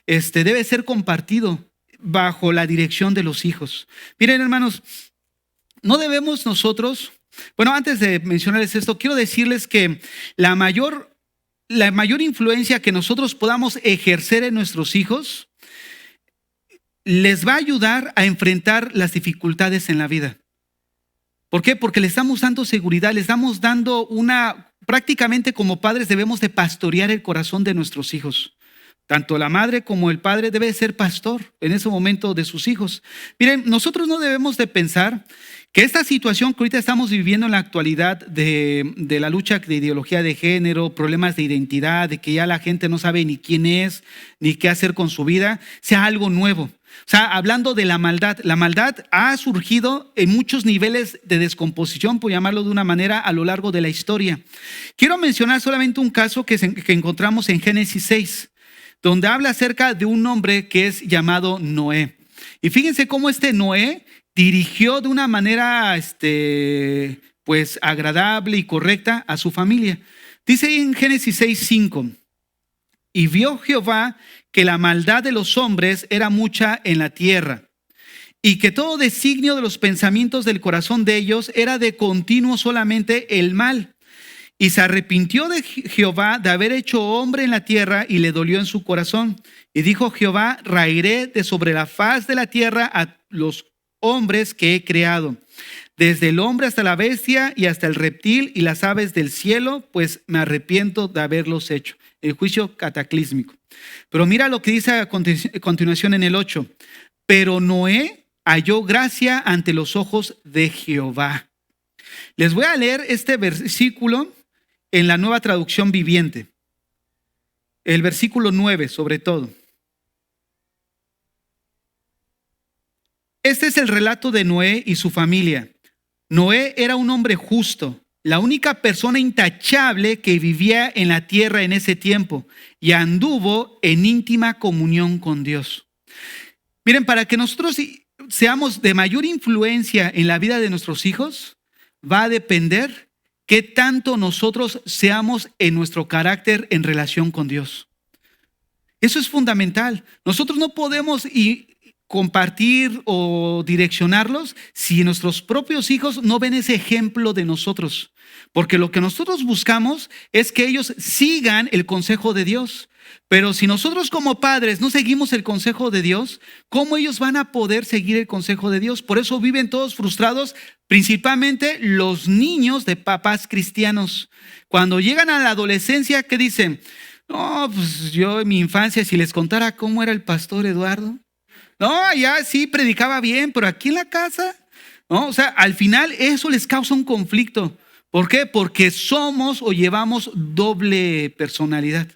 debe ser compartido bajo la dirección de los hijos. Miren, hermanos, no debemos nosotros, bueno, antes de mencionarles esto, quiero decirles que la mayor influencia que nosotros podamos ejercer en nuestros hijos les va a ayudar a enfrentar las dificultades en la vida. ¿Por qué? Porque le estamos dando seguridad, le estamos dando prácticamente como padres debemos de pastorear el corazón de nuestros hijos. Tanto la madre como el padre debe ser pastor en ese momento de sus hijos. Miren, nosotros no debemos de pensar que esta situación que ahorita estamos viviendo en la actualidad de la lucha de ideología de género, problemas de identidad, de que ya la gente no sabe ni quién es, ni qué hacer con su vida, sea algo nuevo. O sea, hablando de la maldad ha surgido en muchos niveles de descomposición, por llamarlo de una manera, a lo largo de la historia. Quiero mencionar solamente un caso que encontramos en Génesis 6, donde habla acerca de un hombre que es llamado Noé. Y fíjense cómo Noé dirigió de una manera pues agradable y correcta a su familia. Dice en Génesis 6:5, y vio Jehová que la maldad de los hombres era mucha en la tierra, y que todo designio de los pensamientos del corazón de ellos era de continuo solamente el mal. Y se arrepintió de Jehová de haber hecho hombre en la tierra, y le dolió en su corazón. Y dijo Jehová: raeré de sobre la faz de la tierra a los hombres que he creado, desde el hombre hasta la bestia y hasta el reptil y las aves del cielo, pues me arrepiento de haberlos hecho. El juicio cataclísmico. Pero mira lo que dice a continuación en el 8. Pero Noé halló gracia ante los ojos de Jehová. Les voy a leer este versículo en la Nueva Traducción Viviente. El versículo 9 sobre todo. Este es el relato de Noé y su familia. Noé era un hombre justo, la única persona intachable que vivía en la tierra en ese tiempo y anduvo en íntima comunión con Dios. Miren, para que nosotros seamos de mayor influencia en la vida de nuestros hijos, va a depender qué tanto nosotros seamos en nuestro carácter en relación con Dios. Eso es fundamental. Nosotros no podemos compartir o direccionarlos si nuestros propios hijos no ven ese ejemplo de nosotros. Porque lo que nosotros buscamos es que ellos sigan el consejo de Dios. Pero si nosotros como padres no seguimos el consejo de Dios, ¿cómo ellos van a poder seguir el consejo de Dios? Por eso viven todos frustrados, principalmente los niños de papás cristianos. Cuando llegan a la adolescencia, ¿qué dicen? No, pues yo en mi infancia, si les contara cómo era el pastor Eduardo. No, ya sí predicaba bien, pero aquí en la casa, no, o sea, al final eso les causa un conflicto. ¿Por qué? Porque somos o llevamos doble personalidad.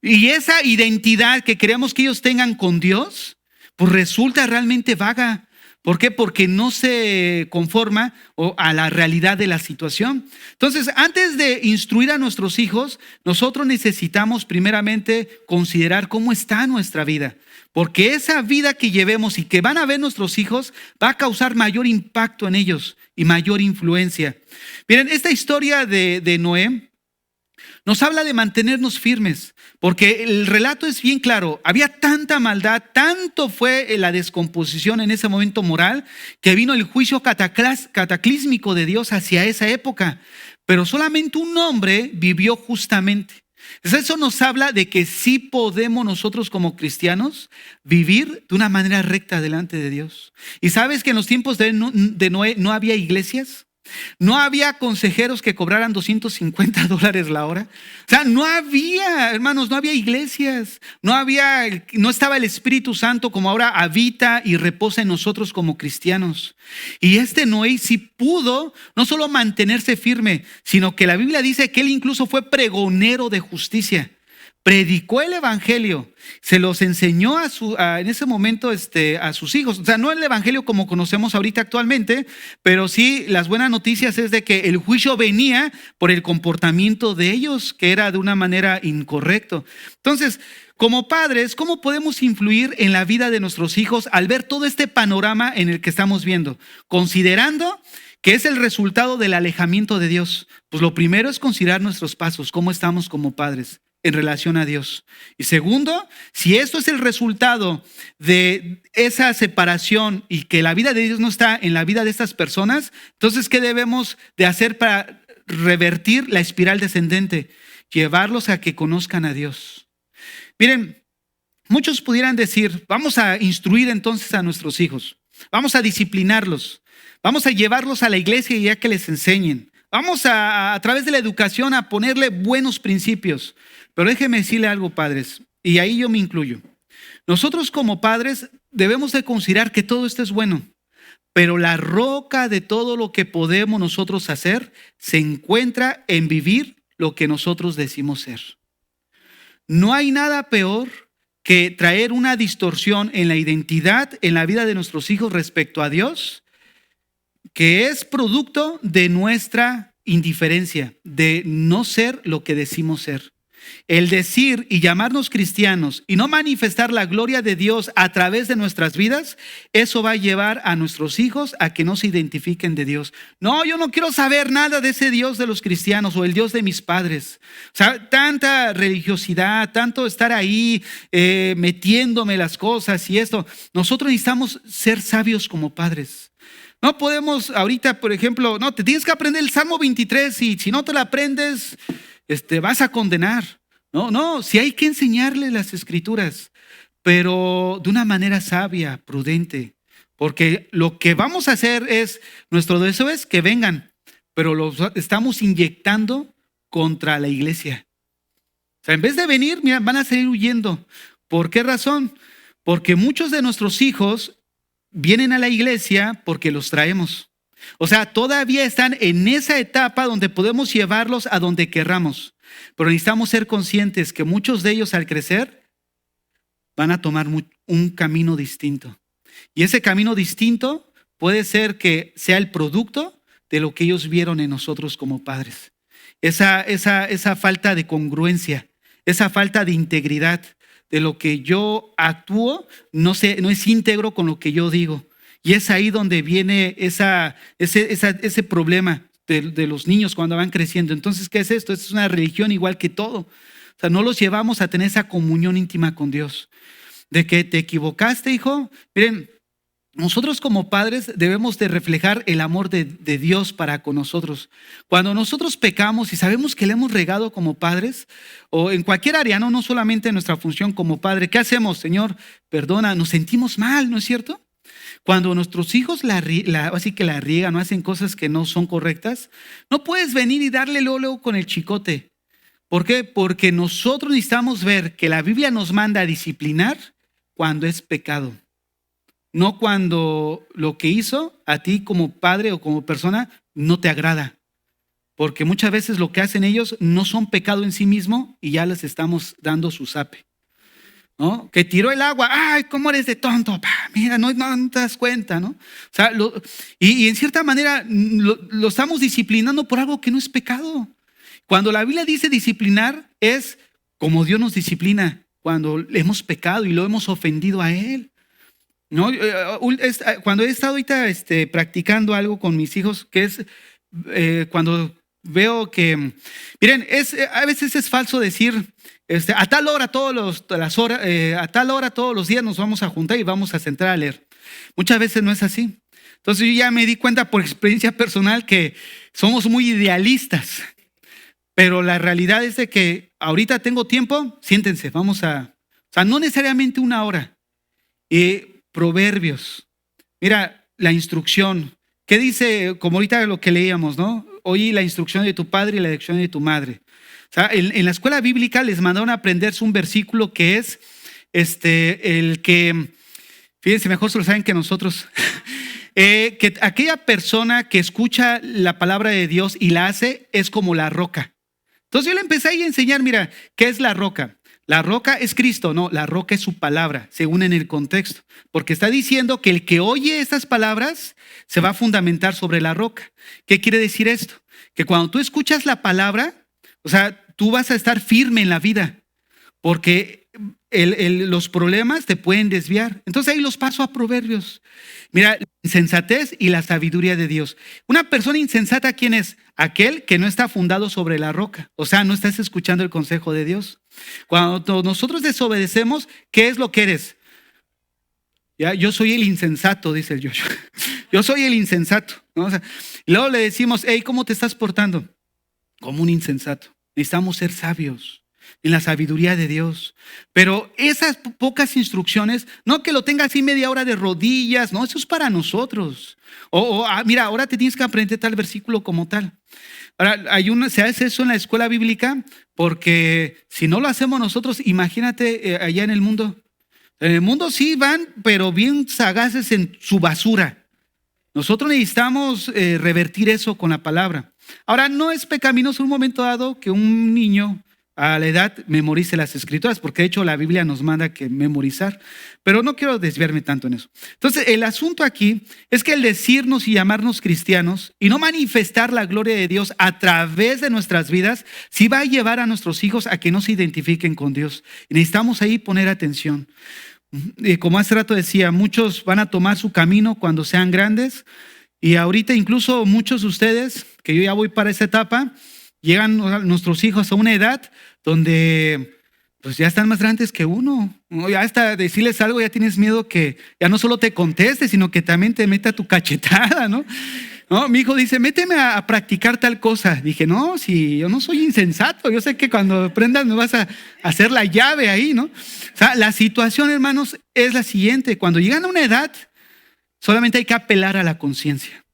Y esa identidad que queremos que ellos tengan con Dios, pues resulta realmente vaga. ¿Por qué? Porque no se conforma a la realidad de la situación. Entonces, antes de instruir a nuestros hijos, nosotros necesitamos primeramente considerar cómo está nuestra vida. Porque esa vida que llevemos y que van a ver nuestros hijos va a causar mayor impacto en ellos y mayor influencia. Miren, esta historia de Noé nos habla de mantenernos firmes, porque el relato es bien claro. Había tanta maldad, tanto fue la descomposición en ese momento moral, que vino el juicio cataclísmico de Dios hacia esa época. Pero solamente un hombre vivió justamente. Eso nos habla de que sí podemos nosotros como cristianos vivir de una manera recta delante de Dios. ¿Y sabes que en los tiempos de Noé no había iglesias? No había consejeros que cobraran $250 la hora. O sea, no había, hermanos, no había iglesias. No estaba el Espíritu Santo como ahora habita y reposa en nosotros como cristianos. Y este Noé sí pudo no solo mantenerse firme, sino que la Biblia dice que él incluso fue pregonero de justicia. Predicó el evangelio, se los enseñó en ese momento a sus hijos. O sea, no el evangelio como conocemos ahorita actualmente, pero sí las buenas noticias es de que el juicio venía por el comportamiento de ellos, que era de una manera incorrecto. Entonces, como padres, ¿cómo podemos influir en la vida de nuestros hijos al ver todo este panorama en el que estamos viendo? Considerando que es el resultado del alejamiento de Dios. Pues lo primero es considerar nuestros pasos, cómo estamos como padres en relación a Dios. Y segundo, si esto es el resultado de esa separación y que la vida de Dios no está en la vida de estas personas, entonces, ¿qué debemos de hacer para revertir la espiral descendente? Llevarlos a que conozcan a Dios. Miren, muchos pudieran decir, vamos a instruir entonces a nuestros hijos, vamos a disciplinarlos, vamos a llevarlos a la iglesia y ya que les enseñen. Vamos a través de la educación a ponerle buenos principios. Pero déjeme decirle algo, padres, y ahí yo me incluyo. Nosotros como padres debemos de considerar que todo esto es bueno, pero la roca de todo lo que podemos nosotros hacer se encuentra en vivir lo que nosotros decimos ser. No hay nada peor que traer una distorsión en la identidad, en la vida de nuestros hijos respecto a Dios, que es producto de nuestra indiferencia, de no ser lo que decimos ser. El decir y llamarnos cristianos y no manifestar la gloria de Dios a través de nuestras vidas, eso va a llevar a nuestros hijos a que no se identifiquen de Dios. No, yo no quiero saber nada de ese Dios de los cristianos o el Dios de mis padres. O sea, tanta religiosidad, tanto estar ahí metiéndome las cosas y esto. Nosotros necesitamos ser sabios como padres. No podemos ahorita, por ejemplo, no, te tienes que aprender el Salmo 23 y si no te lo aprendes, vas a condenar. No, si hay que enseñarle las escrituras, pero de una manera sabia, prudente, porque lo que vamos a hacer es, nuestro deseo es que vengan, pero los estamos inyectando contra la iglesia. O sea, en vez de venir, mira, van a seguir huyendo. ¿Por qué razón? Porque muchos de nuestros hijos vienen a la iglesia porque los traemos. O sea, todavía están en esa etapa donde podemos llevarlos a donde querramos. Pero necesitamos ser conscientes que muchos de ellos al crecer van a tomar un camino distinto. Y ese camino distinto puede ser que sea el producto de lo que ellos vieron en nosotros como padres. Esa falta de congruencia, esa falta de integridad, de lo que yo actúo, no es íntegro con lo que yo digo. Y es ahí donde viene ese problema de los niños cuando van creciendo. Entonces, ¿qué es esto? Esto es una religión igual que todo. O sea, no los llevamos a tener esa comunión íntima con Dios. De que te equivocaste, hijo. Miren, nosotros como padres debemos de reflejar el amor de Dios para con nosotros. Cuando nosotros pecamos y sabemos que le hemos regado como padres, o en cualquier área, no solamente en nuestra función como padre, ¿qué hacemos? Señor, perdona, nos sentimos mal, ¿no es cierto? Cuando nuestros hijos así que la riegan, no hacen cosas que no son correctas, no puedes venir y darle luego con el chicote. ¿Por qué? Porque nosotros necesitamos ver que la Biblia nos manda a disciplinar cuando es pecado. No cuando lo que hizo a ti como padre o como persona no te agrada. Porque muchas veces lo que hacen ellos no son pecado en sí mismo y ya les estamos dando su zape. ¿No? Que tiró el agua, ay, ¿cómo eres de tonto? Mira, no te das cuenta, ¿no? O sea, y en cierta manera lo estamos disciplinando por algo que no es pecado. Cuando la Biblia dice disciplinar es como Dios nos disciplina cuando hemos pecado y lo hemos ofendido a Él. ¿No? Cuando he estado ahorita practicando algo con mis hijos, que es cuando veo que, miren, a veces es falso decir, a tal hora a tal hora todos los días nos vamos a juntar y vamos a sentar a leer. Muchas veces no es así. Entonces yo ya me di cuenta por experiencia personal que somos muy idealistas, pero la realidad es de que ahorita tengo tiempo, siéntense, o sea, no necesariamente una hora. Proverbios. Mira, la instrucción. ¿Qué dice? Como ahorita lo que leíamos, ¿no? Oí la instrucción de tu padre y la lección de tu madre. O sea, en la escuela bíblica les mandaron a aprenderse un versículo que es el que, fíjense, mejor se lo saben que nosotros, que aquella persona que escucha la palabra de Dios y la hace es como la roca. Entonces yo le empecé a enseñar, mira, ¿qué es la roca? La roca es Cristo, no, la roca es su palabra, según en el contexto, porque está diciendo que el que oye estas palabras se va a fundamentar sobre la roca. ¿Qué quiere decir esto? Que cuando tú escuchas la palabra, o sea, tú vas a estar firme en la vida, porque los problemas te pueden desviar. Entonces ahí los paso a Proverbios. Mira, la insensatez y la sabiduría de Dios. Una persona insensata, ¿quién es? Aquel que no está fundado sobre la roca, o sea, no estás escuchando el consejo de Dios. Cuando nosotros desobedecemos, ¿qué es lo que eres? Ya, yo soy el insensato, dice el Joshua. Yo soy el insensato, ¿no? O sea, y luego le decimos, hey, ¿cómo te estás portando? Como un insensato. Necesitamos ser sabios en la sabiduría de Dios. Pero esas pocas instrucciones, no que lo tenga así media hora de rodillas, no, eso es para nosotros. Mira, ahora te tienes que aprender tal versículo como tal. Ahora, se hace eso en la escuela bíblica porque si no lo hacemos nosotros, imagínate allá en el mundo. En el mundo sí van, pero bien sagaces en su basura. Nosotros necesitamos revertir eso con la palabra. Ahora, no es pecaminoso en un momento dado que un niño a la edad memorice las escrituras, porque de hecho la Biblia nos manda que memorizar, pero no quiero desviarme tanto en eso. Entonces, el asunto aquí es que el decirnos y llamarnos cristianos y no manifestar la gloria de Dios a través de nuestras vidas, sí va a llevar a nuestros hijos a que no se identifiquen con Dios. Y necesitamos ahí poner atención. Como hace rato decía, muchos van a tomar su camino cuando sean grandes, y ahorita incluso muchos de ustedes, que yo ya voy para esa etapa, llegan nuestros hijos a una edad donde pues ya están más grandes que uno. Ya hasta decirles algo ya tienes miedo que ya no solo te conteste, sino que también te meta tu cachetada, ¿no? No, mi hijo dice, méteme a practicar tal cosa. Dije, no, si yo no soy insensato, yo sé que cuando aprendas me vas a hacer la llave ahí, ¿no? O sea, la situación, hermanos, es la siguiente. Cuando llegan a una edad, solamente hay que apelar a la conciencia.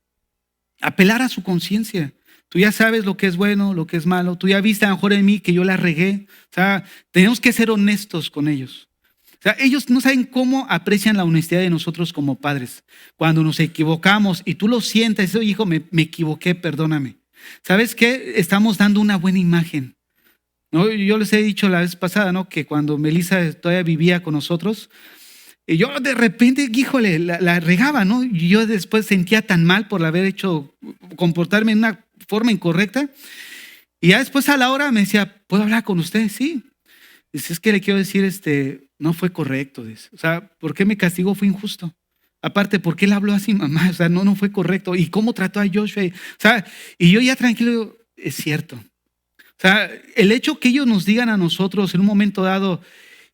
Apelar a su conciencia. Tú ya sabes lo que es bueno, lo que es malo. Tú ya viste a lo mejor en mí que yo la regué. O sea, tenemos que ser honestos con ellos. O sea, ellos no saben cómo aprecian la honestidad de nosotros como padres. Cuando nos equivocamos y tú lo sientes, oye, hijo, me equivoqué, perdóname. ¿Sabes qué? Estamos dando una buena imagen, ¿no? Yo les he dicho la vez pasada, ¿no? Que cuando Melissa todavía vivía con nosotros, Y yo de repente, híjole, la regaba, ¿no? Y yo después sentía tan mal por haber hecho, comportarme en una forma incorrecta. Y ya después a la hora me decía, ¿puedo hablar con usted? Sí. Dice, es que le quiero decir, no fue correcto. Dice. O sea, ¿por qué me castigó? Fue injusto. Aparte, ¿por qué le habló así, mamá? O sea, no fue correcto. ¿Y cómo trató a Joshua? O sea, y yo ya tranquilo, es cierto. O sea, el hecho que ellos nos digan a nosotros en un momento dado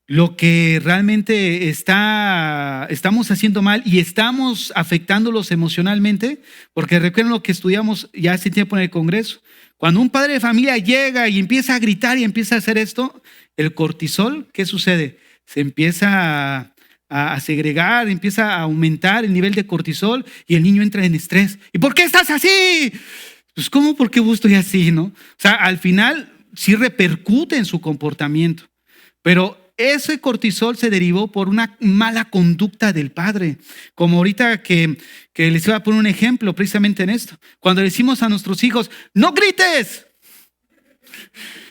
lo que realmente estamos haciendo mal y estamos afectándolos emocionalmente, porque recuerden lo que estudiamos ya hace tiempo en el Congreso. Cuando un padre de familia llega y empieza a gritar y empieza a hacer esto, el cortisol, ¿qué sucede? Se empieza a segregar, empieza a aumentar el nivel de cortisol y el niño entra en estrés. ¿Y por qué estás así? Pues ¿cómo? ¿Por qué estoy así? ¿No? O sea, al final sí repercute en su comportamiento, pero ese cortisol se derivó por una mala conducta del padre. Como ahorita que les iba a poner un ejemplo precisamente en esto. Cuando decimos a nuestros hijos, no grites,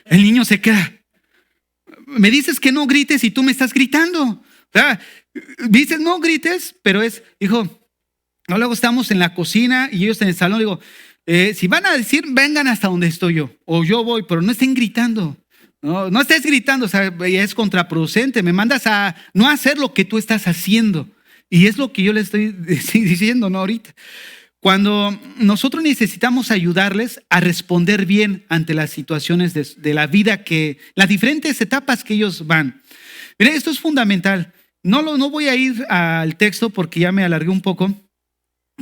el niño se queda. Me dices que no grites y tú me estás gritando. O sea, dices no grites, pero es, hijo, luego estamos en la cocina y ellos en el salón, digo, si van a decir, vengan hasta donde estoy yo, o yo voy, pero no estén gritando. No estés gritando, o sea, es contraproducente. Me mandas a no hacer lo que tú estás haciendo. Y es lo que yo le estoy diciendo, ¿no? Ahorita. Cuando nosotros necesitamos ayudarles a responder bien ante las situaciones de la vida, las diferentes etapas que ellos van. Mire, esto es fundamental. No voy a ir al texto porque ya me alargué un poco.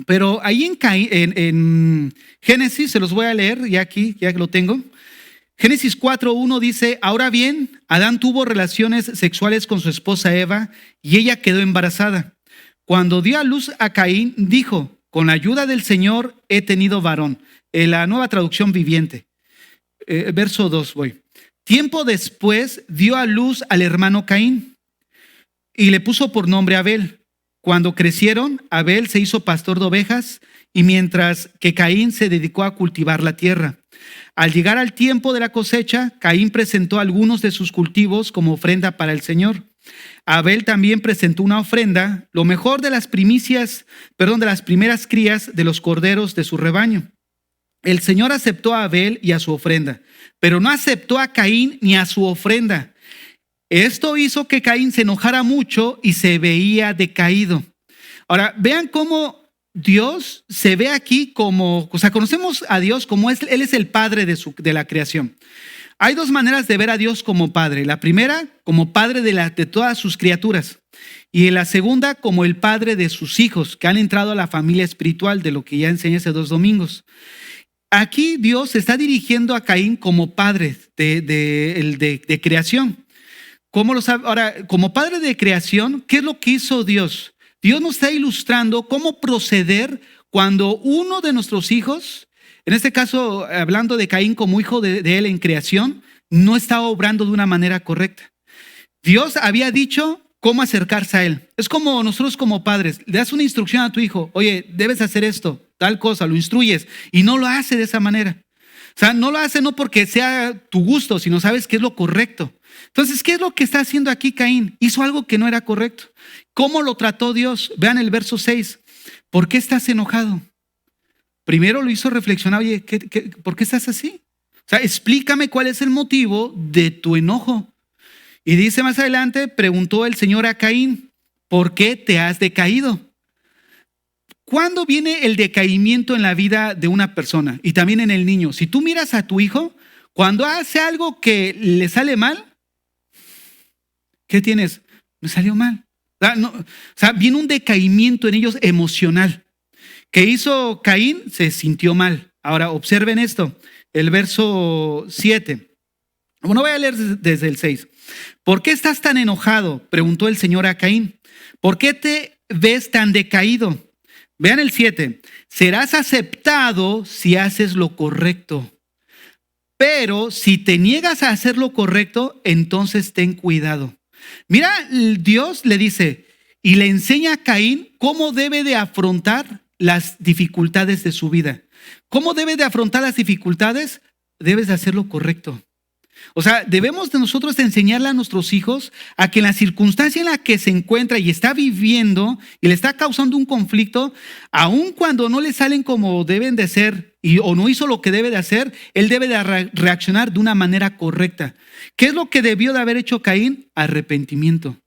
Pero ahí en Génesis, se los voy a leer, ya aquí, ya que lo tengo. Génesis 4:1 dice, ahora bien, Adán tuvo relaciones sexuales con su esposa Eva y ella quedó embarazada. Cuando dio a luz a Caín, dijo, con la ayuda del Señor he tenido varón. En la Nueva Traducción Viviente. Verso 2 voy. Tiempo después dio a luz al hermano Caín y le puso por nombre Abel. Cuando crecieron, Abel se hizo pastor de ovejas y mientras que Caín se dedicó a cultivar la tierra. Al llegar al tiempo de la cosecha, Caín presentó algunos de sus cultivos como ofrenda para el Señor. Abel también presentó una ofrenda, lo mejor de las de las primeras crías de los corderos de su rebaño. El Señor aceptó a Abel y a su ofrenda, pero no aceptó a Caín ni a su ofrenda. Esto hizo que Caín se enojara mucho y se veía decaído. Ahora, vean cómo Dios se ve aquí como, o sea, conocemos a Dios como Él es el padre de la creación. Hay dos maneras de ver a Dios como padre. La primera, como padre de todas sus criaturas. Y la segunda, como el padre de sus hijos que han entrado a la familia espiritual, de lo que ya enseñé hace 2 domingos. Aquí Dios se está dirigiendo a Caín como padre de creación. ¿Cómo lo sabe? Ahora, como padre de creación, ¿qué es lo que hizo Dios? Dios nos está ilustrando cómo proceder cuando uno de nuestros hijos, en este caso hablando de Caín como hijo de él en creación, no estaba obrando de una manera correcta. Dios había dicho cómo acercarse a él. Es como nosotros como padres, le das una instrucción a tu hijo, oye, debes hacer esto, tal cosa, lo instruyes y no lo hace de esa manera. O sea, no lo hace no porque sea tu gusto, sino sabes que es lo correcto. Entonces, ¿qué es lo que está haciendo aquí Caín? Hizo algo que no era correcto. ¿Cómo lo trató Dios? Vean el verso 6. ¿Por qué estás enojado? Primero lo hizo reflexionar, oye, ¿por qué estás así? O sea, explícame cuál es el motivo de tu enojo. Y dice más adelante, preguntó el Señor a Caín, ¿por qué te has decaído? ¿Cuándo viene el decaimiento en la vida de una persona? Y también en el niño. Si tú miras a tu hijo, cuando hace algo que le sale mal, ¿qué tienes? Me salió mal. O sea, viene un decaimiento en ellos emocional. ¿Qué hizo Caín? Se sintió mal. Ahora, observen esto, el verso 7. Bueno, voy a leer desde el 6. ¿Por qué estás tan enojado? Preguntó el Señor a Caín. ¿Por qué te ves tan decaído? Vean el 7. Serás aceptado si haces lo correcto. Pero si te niegas a hacer lo correcto, entonces ten cuidado. Mira, Dios le dice y le enseña a Caín cómo debe de afrontar las dificultades de su vida. ¿Cómo debe de afrontar las dificultades? Debes de hacer lo correcto. O sea, debemos de nosotros de enseñarle a nuestros hijos a que en la circunstancia en la que se encuentra y está viviendo y le está causando un conflicto, aun cuando no le salen como deben de ser o no hizo lo que debe de hacer, él debe de reaccionar de una manera correcta. ¿Qué es lo que debió de haber hecho Caín? Arrepentimiento.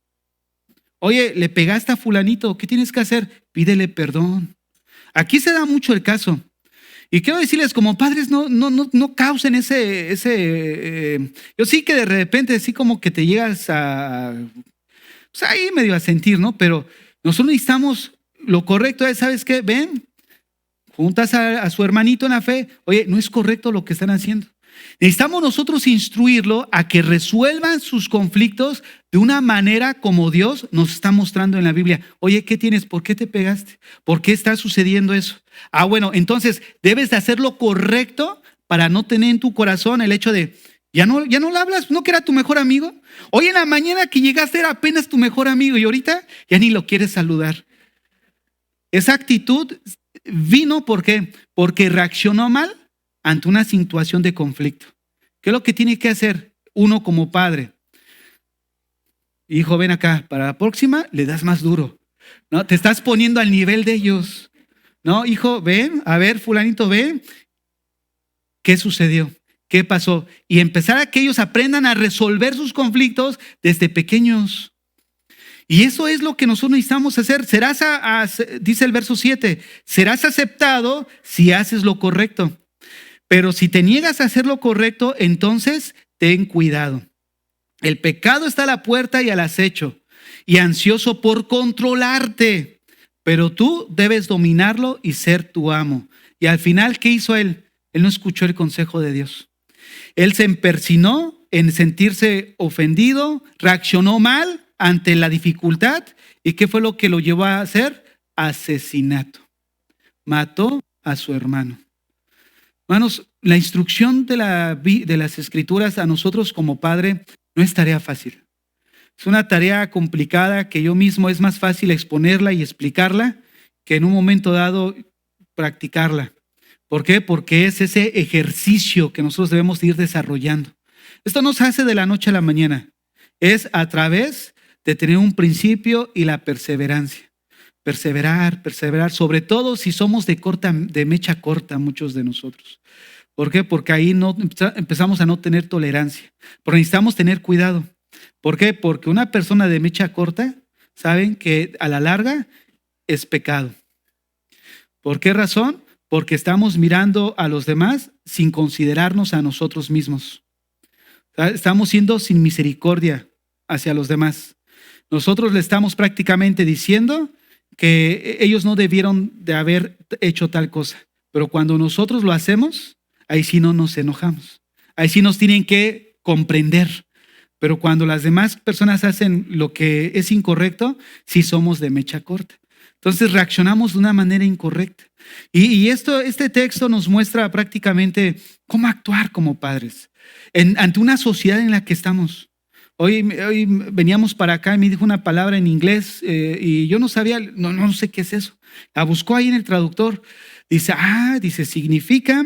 Oye, le pegaste a fulanito, ¿qué tienes que hacer? Pídele perdón. Aquí se da mucho el caso. Y quiero decirles, como padres, no causen yo sí que de repente, así como que te llegas pues ahí medio a sentir, ¿no? Pero nosotros necesitamos, lo correcto es, ¿sabes qué? Ven, juntas a su hermanito en la fe, oye, no es correcto lo que están haciendo. Necesitamos nosotros instruirlo a que resuelvan sus conflictos de una manera como Dios nos está mostrando en la Biblia. Oye, ¿qué tienes? ¿Por qué te pegaste? ¿Por qué está sucediendo eso? Bueno, entonces debes de hacer lo correcto para no tener en tu corazón el hecho de, ya no le hablas, ¿no que era tu mejor amigo? Hoy en la mañana que llegaste era apenas tu mejor amigo y ahorita ya ni lo quieres saludar. Esa actitud vino, ¿por qué? Porque reaccionó mal ante una situación de conflicto. ¿Qué es lo que tiene que hacer uno como padre? Hijo, ven acá, para la próxima le das más duro, ¿no? Te estás poniendo al nivel de ellos, ¿no? Hijo, ven, a ver, fulanito, ven, ¿qué sucedió? ¿Qué pasó? Y empezar a que ellos aprendan a resolver sus conflictos desde pequeños. Y eso es lo que nosotros necesitamos hacer. Dice el verso 7, serás aceptado si haces lo correcto. Pero si te niegas a hacer lo correcto, entonces ten cuidado. El pecado está a la puerta y al acecho, y ansioso por controlarte. Pero tú debes dominarlo y ser tu amo. Y al final, ¿qué hizo él? Él no escuchó el consejo de Dios. Él se empersinó en sentirse ofendido, reaccionó mal ante la dificultad. ¿Y qué fue lo que lo llevó a hacer? Asesinato. Mató a su hermano. Hermanos, la instrucción de las Escrituras a nosotros como padre no es tarea fácil. Es una tarea complicada que yo mismo es más fácil exponerla y explicarla que en un momento dado practicarla. ¿Por qué? Porque es ese ejercicio que nosotros debemos ir desarrollando. Esto no se hace de la noche a la mañana. Es a través de tener un principio y la perseverancia. Perseverar, sobre todo si somos de mecha corta, muchos de nosotros. ¿Por qué? Porque ahí empezamos a no tener tolerancia. Pero necesitamos tener cuidado. ¿Por qué? Porque una persona de mecha corta, saben que a la larga es pecado. ¿Por qué razón? Porque estamos mirando a los demás sin considerarnos a nosotros mismos. Estamos siendo sin misericordia hacia los demás. Nosotros le estamos prácticamente diciendo que ellos no debieron de haber hecho tal cosa. Pero cuando nosotros lo hacemos, ahí sí no nos enojamos. Ahí sí nos tienen que comprender. Pero cuando las demás personas hacen lo que es incorrecto, sí somos de mecha corta. Entonces reaccionamos de una manera incorrecta. Y este texto nos muestra prácticamente cómo actuar como padres ante una sociedad en la que estamos. Hoy veníamos para acá y me dijo una palabra en inglés y yo no sabía, no sé qué es eso. La buscó ahí en el traductor. Dice, significa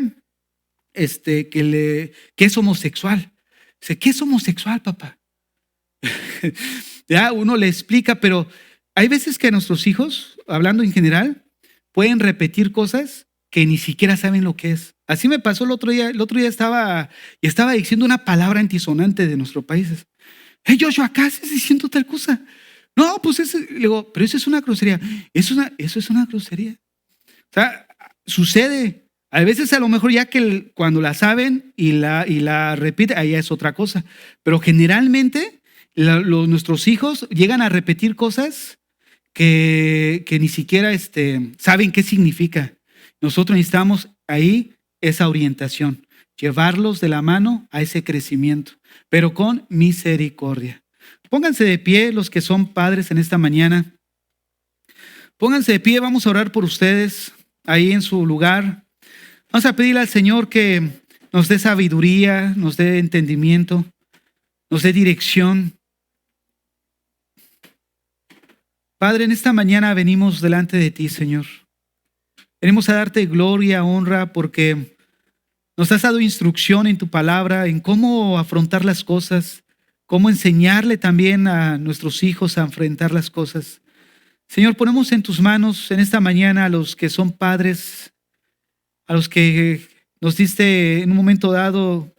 que es homosexual. Dice, ¿qué es homosexual, papá? Ya uno le explica, pero hay veces que nuestros hijos, hablando en general, pueden repetir cosas que ni siquiera saben lo que es. Así me pasó el otro día. El otro día estaba diciendo una palabra antisonante de nuestro país. Hey, Joshua, acá estás diciendo tal cosa. No, pues le digo, pero eso es una grosería. Eso es una grosería. O sea, sucede. A veces a lo mejor ya que cuando la saben y la repiten, ahí es otra cosa. Pero generalmente nuestros hijos llegan a repetir cosas que ni siquiera saben qué significa. Nosotros necesitamos ahí esa orientación, llevarlos de la mano a ese crecimiento, pero con misericordia. Pónganse de pie los que son padres en esta mañana. Pónganse de pie, vamos a orar por ustedes ahí en su lugar. Vamos a pedirle al Señor que nos dé sabiduría, nos dé entendimiento, nos dé dirección. Padre, en esta mañana venimos delante de ti, Señor. Venimos a darte gloria, honra, porque Nos has dado instrucción en tu palabra en cómo afrontar las cosas, cómo enseñarle también a nuestros hijos a enfrentar las cosas. Señor, ponemos en tus manos en esta mañana a los que son padres, a los que nos diste en un momento dado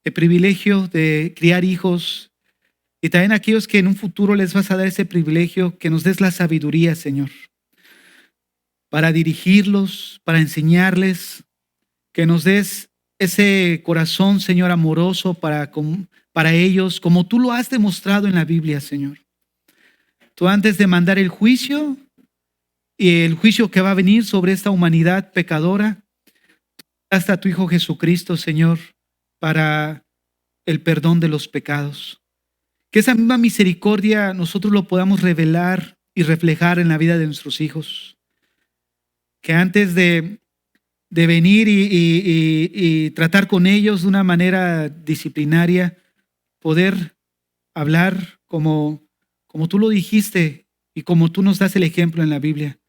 el privilegio de criar hijos, y también a aquellos que en un futuro les vas a dar ese privilegio, que nos des la sabiduría, Señor, para dirigirlos, para enseñarles, que nos des ese corazón, Señor, amoroso para ellos, como tú lo has demostrado en la Biblia, Señor. Tú antes de mandar el juicio y el juicio que va a venir sobre esta humanidad pecadora, hasta tu Hijo Jesucristo, Señor, para el perdón de los pecados. Que esa misma misericordia nosotros lo podamos revelar y reflejar en la vida de nuestros hijos. Que antes de venir y tratar con ellos de una manera disciplinaria, poder hablar como tú lo dijiste y como tú nos das el ejemplo en la Biblia.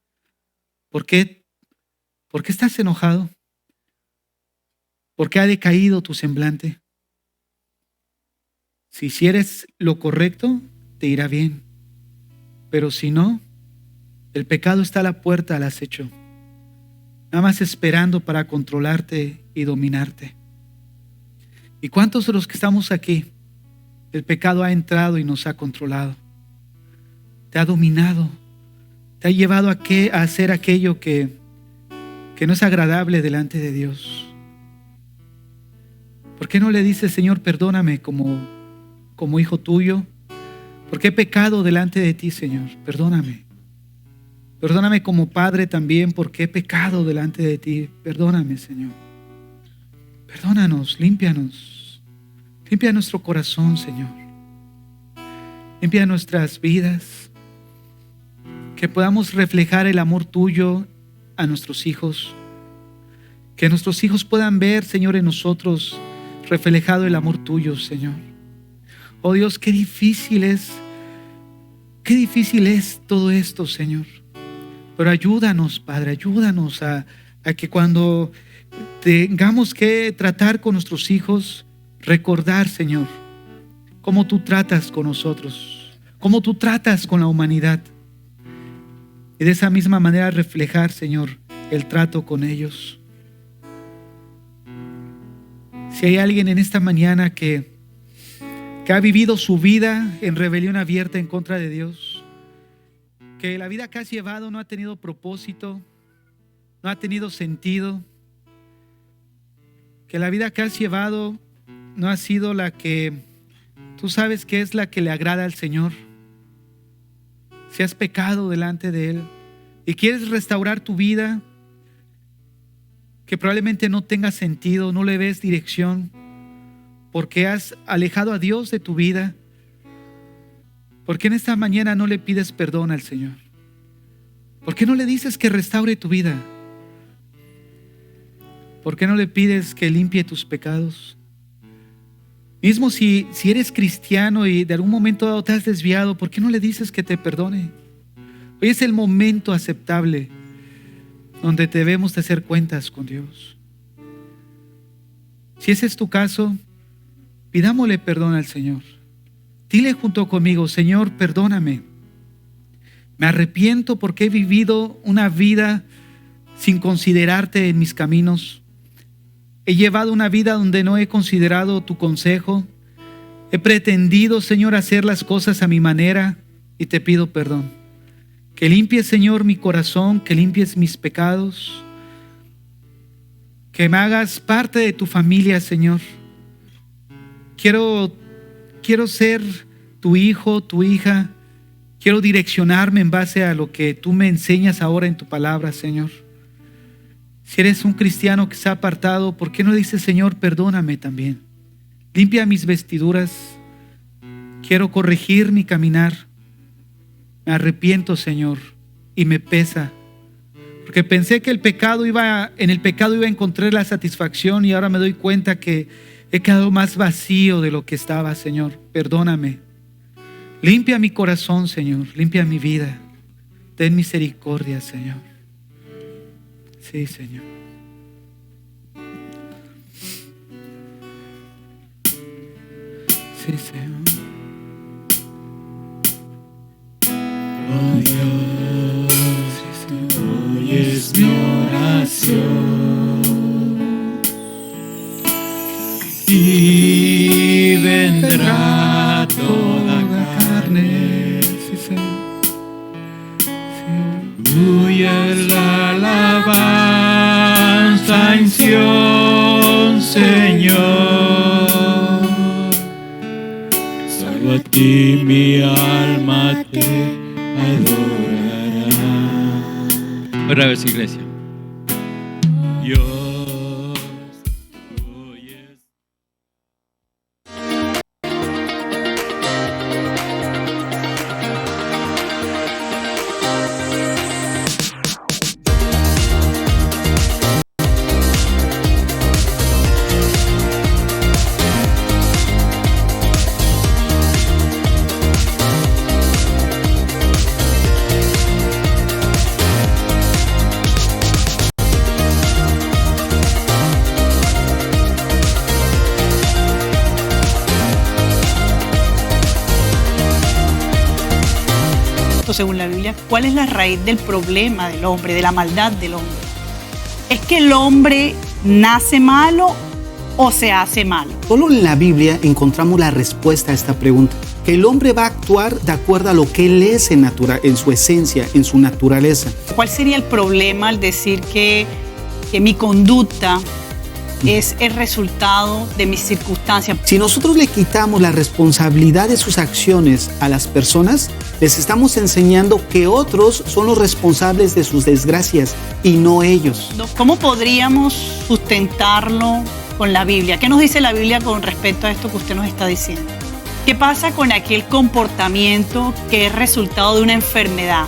¿Por qué estás enojado? ¿Por qué ha decaído tu semblante? Si hicieres lo correcto, te irá bien. Pero si no, el pecado está a la puerta al acecho, nada más esperando para controlarte y dominarte. ¿Y cuántos de los que estamos aquí, el pecado ha entrado y nos ha controlado? Te ha dominado, te ha llevado a hacer aquello que no es agradable delante de Dios. ¿Por qué no le dices, Señor, perdóname como hijo tuyo? ¿Por qué he pecado delante de ti, Señor? Perdóname. Perdóname como padre también, porque he pecado delante de ti. Perdóname, Señor. Perdónanos, límpianos. Limpia nuestro corazón, Señor. Limpia nuestras vidas. Que podamos reflejar el amor tuyo a nuestros hijos. Que nuestros hijos puedan ver, Señor, en nosotros reflejado el amor tuyo, Señor. Oh Dios, qué difícil es todo esto, Señor. Pero ayúdanos, Padre, ayúdanos a que cuando tengamos que tratar con nuestros hijos, recordar, Señor, cómo tú tratas con nosotros, cómo tú tratas con la humanidad. Y de esa misma manera reflejar, Señor, el trato con ellos. Si hay alguien en esta mañana que ha vivido su vida en rebelión abierta en contra de Dios, que la vida que has llevado no ha tenido propósito, no ha tenido sentido, que la vida que has llevado no ha sido la que tú sabes que es la que le agrada al Señor, si has pecado delante de Él y quieres restaurar tu vida, que probablemente no tenga sentido, no le ves dirección, porque has alejado a Dios de tu vida, ¿por qué en esta mañana no le pides perdón al Señor? ¿Por qué no le dices que restaure tu vida? ¿Por qué no le pides que limpie tus pecados? Mismo si eres cristiano y de algún momento dado te has desviado, ¿por qué no le dices que te perdone? Hoy es el momento aceptable donde debemos de hacer cuentas con Dios. Si ese es tu caso, pidámosle perdón al Señor. Dile junto conmigo, Señor, perdóname. Me arrepiento porque he vivido una vida sin considerarte en mis caminos. He llevado una vida donde no he considerado tu consejo. He pretendido, Señor, hacer las cosas a mi manera y te pido perdón. Que limpies, Señor, mi corazón, que limpies mis pecados. Que me hagas parte de tu familia, Señor. Quiero ser tu hijo, tu hija. Quiero direccionarme en base a lo que tú me enseñas ahora en tu palabra, Señor. Si eres un cristiano que se ha apartado, ¿por qué no dices, Señor, perdóname también? Limpia mis vestiduras. Quiero corregir mi caminar. Me arrepiento, Señor, y me pesa. Porque pensé que en el pecado iba a encontrar la satisfacción y ahora me doy cuenta que he quedado más vacío de lo que estaba, Señor. Perdóname. Limpia mi corazón, Señor. Limpia mi vida. Ten misericordia, Señor. Sí, Señor. Sí, Señor. Oh Dios, hoy es mi oración y vendrá toda carne. Sí, Señor. Tuya es la alabanza en Sión, Señor. Salvo a ti mi alma te adorará. Otra vez, iglesia. Dios, hoy es... Según la Biblia, ¿cuál es la raíz del problema del hombre, de la maldad del hombre? ¿Es que el hombre nace malo o se hace malo? Solo en la Biblia encontramos la respuesta a esta pregunta, que el hombre va a actuar de acuerdo a lo que él es en su esencia, en su naturaleza. ¿Cuál sería el problema al decir que mi conducta es el resultado de mis circunstancias? Si nosotros le quitamos la responsabilidad de sus acciones a las personas, les estamos enseñando que otros son los responsables de sus desgracias y no ellos. ¿Cómo podríamos sustentarlo con la Biblia? ¿Qué nos dice la Biblia con respecto a esto que usted nos está diciendo? ¿Qué pasa con aquel comportamiento que es resultado de una enfermedad?